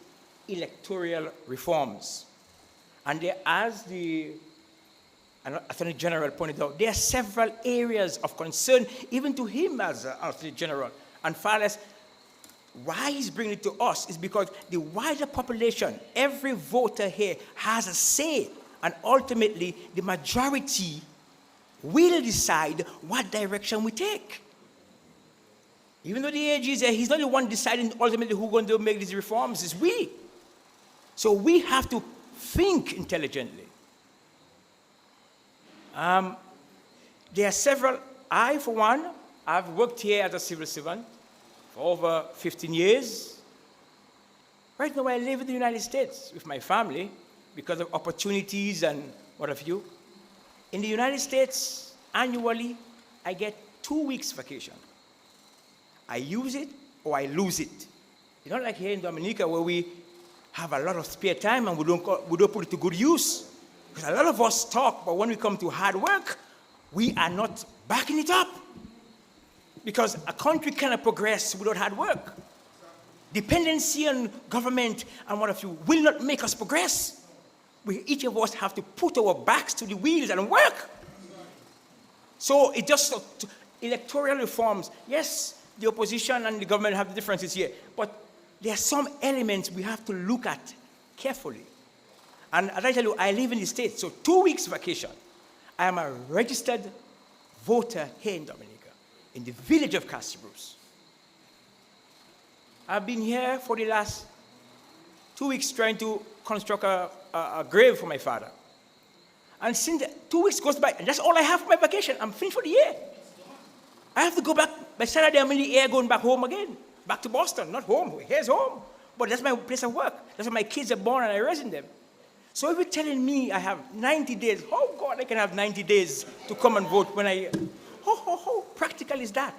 [SPEAKER 9] electoral reforms. And there, as the Attorney General pointed out, there are several areas of concern, even to him as Attorney General. And far less, why he's bringing it to us is because the wider population, every voter here has a say, and ultimately the majority will decide what direction we take. Even though the AG is there, he's not the one deciding ultimately who's going to make these reforms, it's we. So we have to think intelligently. There are several, I for one, I've worked here as a civil servant for over 15 years. Right now I live in the United States with my family because of opportunities and what have you. In the United States, annually, I get 2 weeks vacation. I use it or I lose it. It's not like here in Dominica where we have a lot of spare time and we don't put it to good use. Because a lot of us talk, but when we come to hard work, we are not backing it up. Because a country cannot progress without hard work. Dependency on government and what have you will not make us progress. Each of us have to put our backs to the wheels and work. So it just, electoral reforms, yes, the opposition and the government have differences here, but there are some elements we have to look at carefully. And as I tell you, I live in the States, so 2 weeks vacation. I am a registered voter here in Dominica, in the village of Castle Bruce. I've been here for the last 2 weeks trying to construct a grave for my father. And since 2 weeks goes by, and that's all I have for my vacation, I'm finished for the year. I have to go back, by Saturday I'm in the air going back home again. Back to Boston, not home, here's home. But that's my place of work. That's where my kids are born and I raise them. So if you're telling me I have 90 days, oh God, I can have 90 days to come and vote when how practical is that?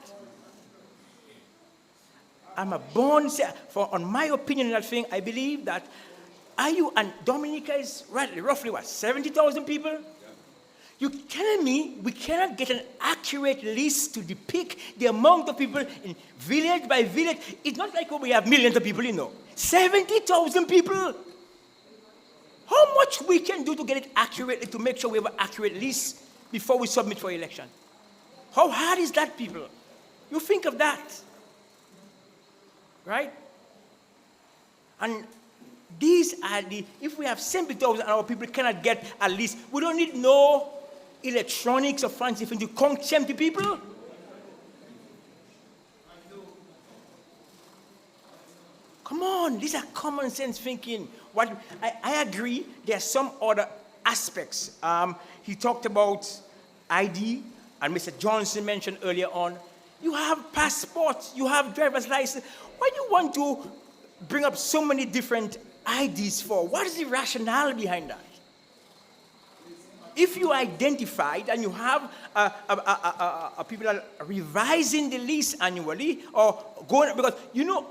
[SPEAKER 9] I'm a born, on my opinion on that thing, I believe that, and Dominica is roughly what, 70,000 people? You're telling me we cannot get an accurate list to depict the amount of people in village by village? It's not like we have millions of people, 70,000 people. How much we can do to get it accurately, to make sure we have an accurate list before we submit for election? How hard is that, people? You think of that, right? And these are if we have 70,000 and our people cannot get a list, we don't need no electronics or fancy things to count 70 people. Come on, these are common sense thinking. I agree, there are some other aspects. He talked about ID, and Mr. Johnson mentioned earlier on. You have passports, you have driver's license. Why do you want to bring up so many different IDs for? What is the rationale behind that? If you identified and you have people are revising the list annually or going, because you know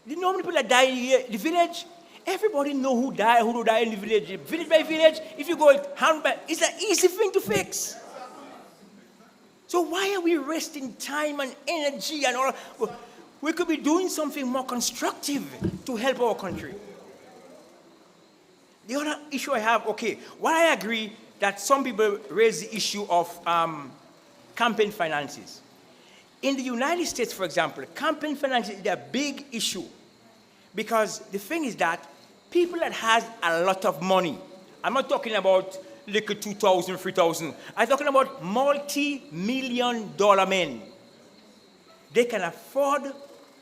[SPEAKER 9] how many people that die in the village? Everybody know who died in the village. Village by village, if you go hand by, it's an easy thing to fix. So why are we wasting time and energy and all? We could be doing something more constructive to help our country. The other issue I have, okay, while I agree that some people raise the issue of campaign finances. In the United States, for example, campaign finances is a big issue because the thing is that people that has a lot of money, I'm not talking about little 2,000, 3,000, I'm talking about multi-million-dollar men. They can afford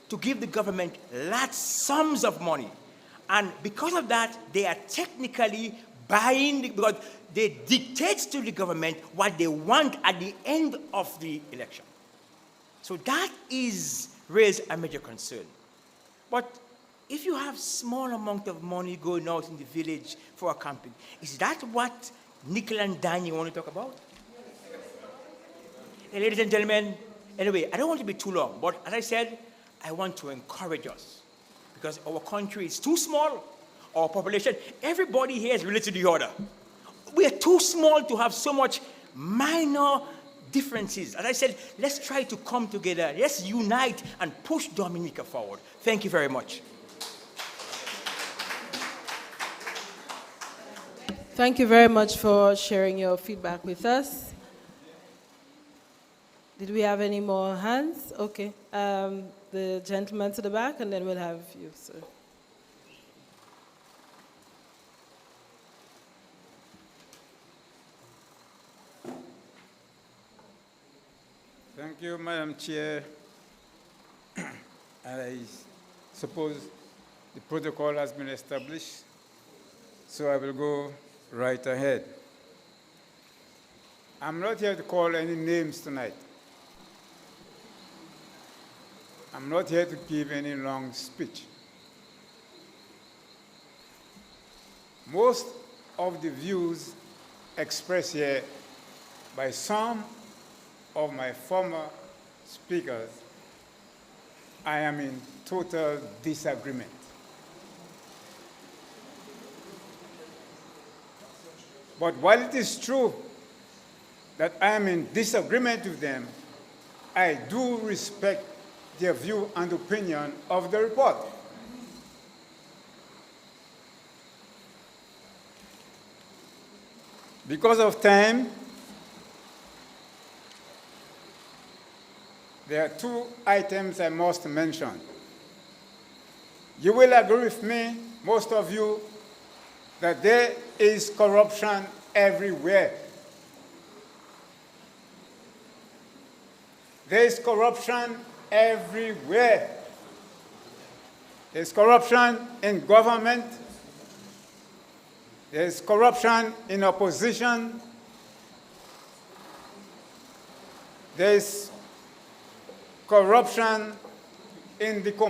[SPEAKER 9] to give the government large sums of money. And because of that, they are technically buying, because they dictate to the government what they want at the end of the election. So that is raised a major concern. But if you have small amount of money going out in the village for a campaign, is that what nickel and dime you want to talk about? Hey, ladies and gentlemen, anyway, I don't want to be too long, but as I said, I want to encourage us because our country is too small, our population, everybody here is related to the other. We are too small to have so much minor differences. As I said, let's try to come together, let's unite and push Dominica forward. Thank you very much.
[SPEAKER 2] Thank you very much for sharing your feedback with us. Did we have any more hands? Okay. The gentleman to the back, and then we'll have you, sir.
[SPEAKER 10] Thank you, Madam Chair. I suppose the protocol has been established, so I will go right ahead. I'm not here to call any names tonight. I'm not here to give any long speech. Most of the views expressed here by some of my former speakers, I am in total disagreement. But while it is true that I am in disagreement with them, I do respect their view and opinion of the report. Because of time, there are two items I must mention. You will agree with me, most of you, that there is corruption everywhere. There is corruption everywhere. There's corruption in government. There's corruption in opposition. There's corruption in the community.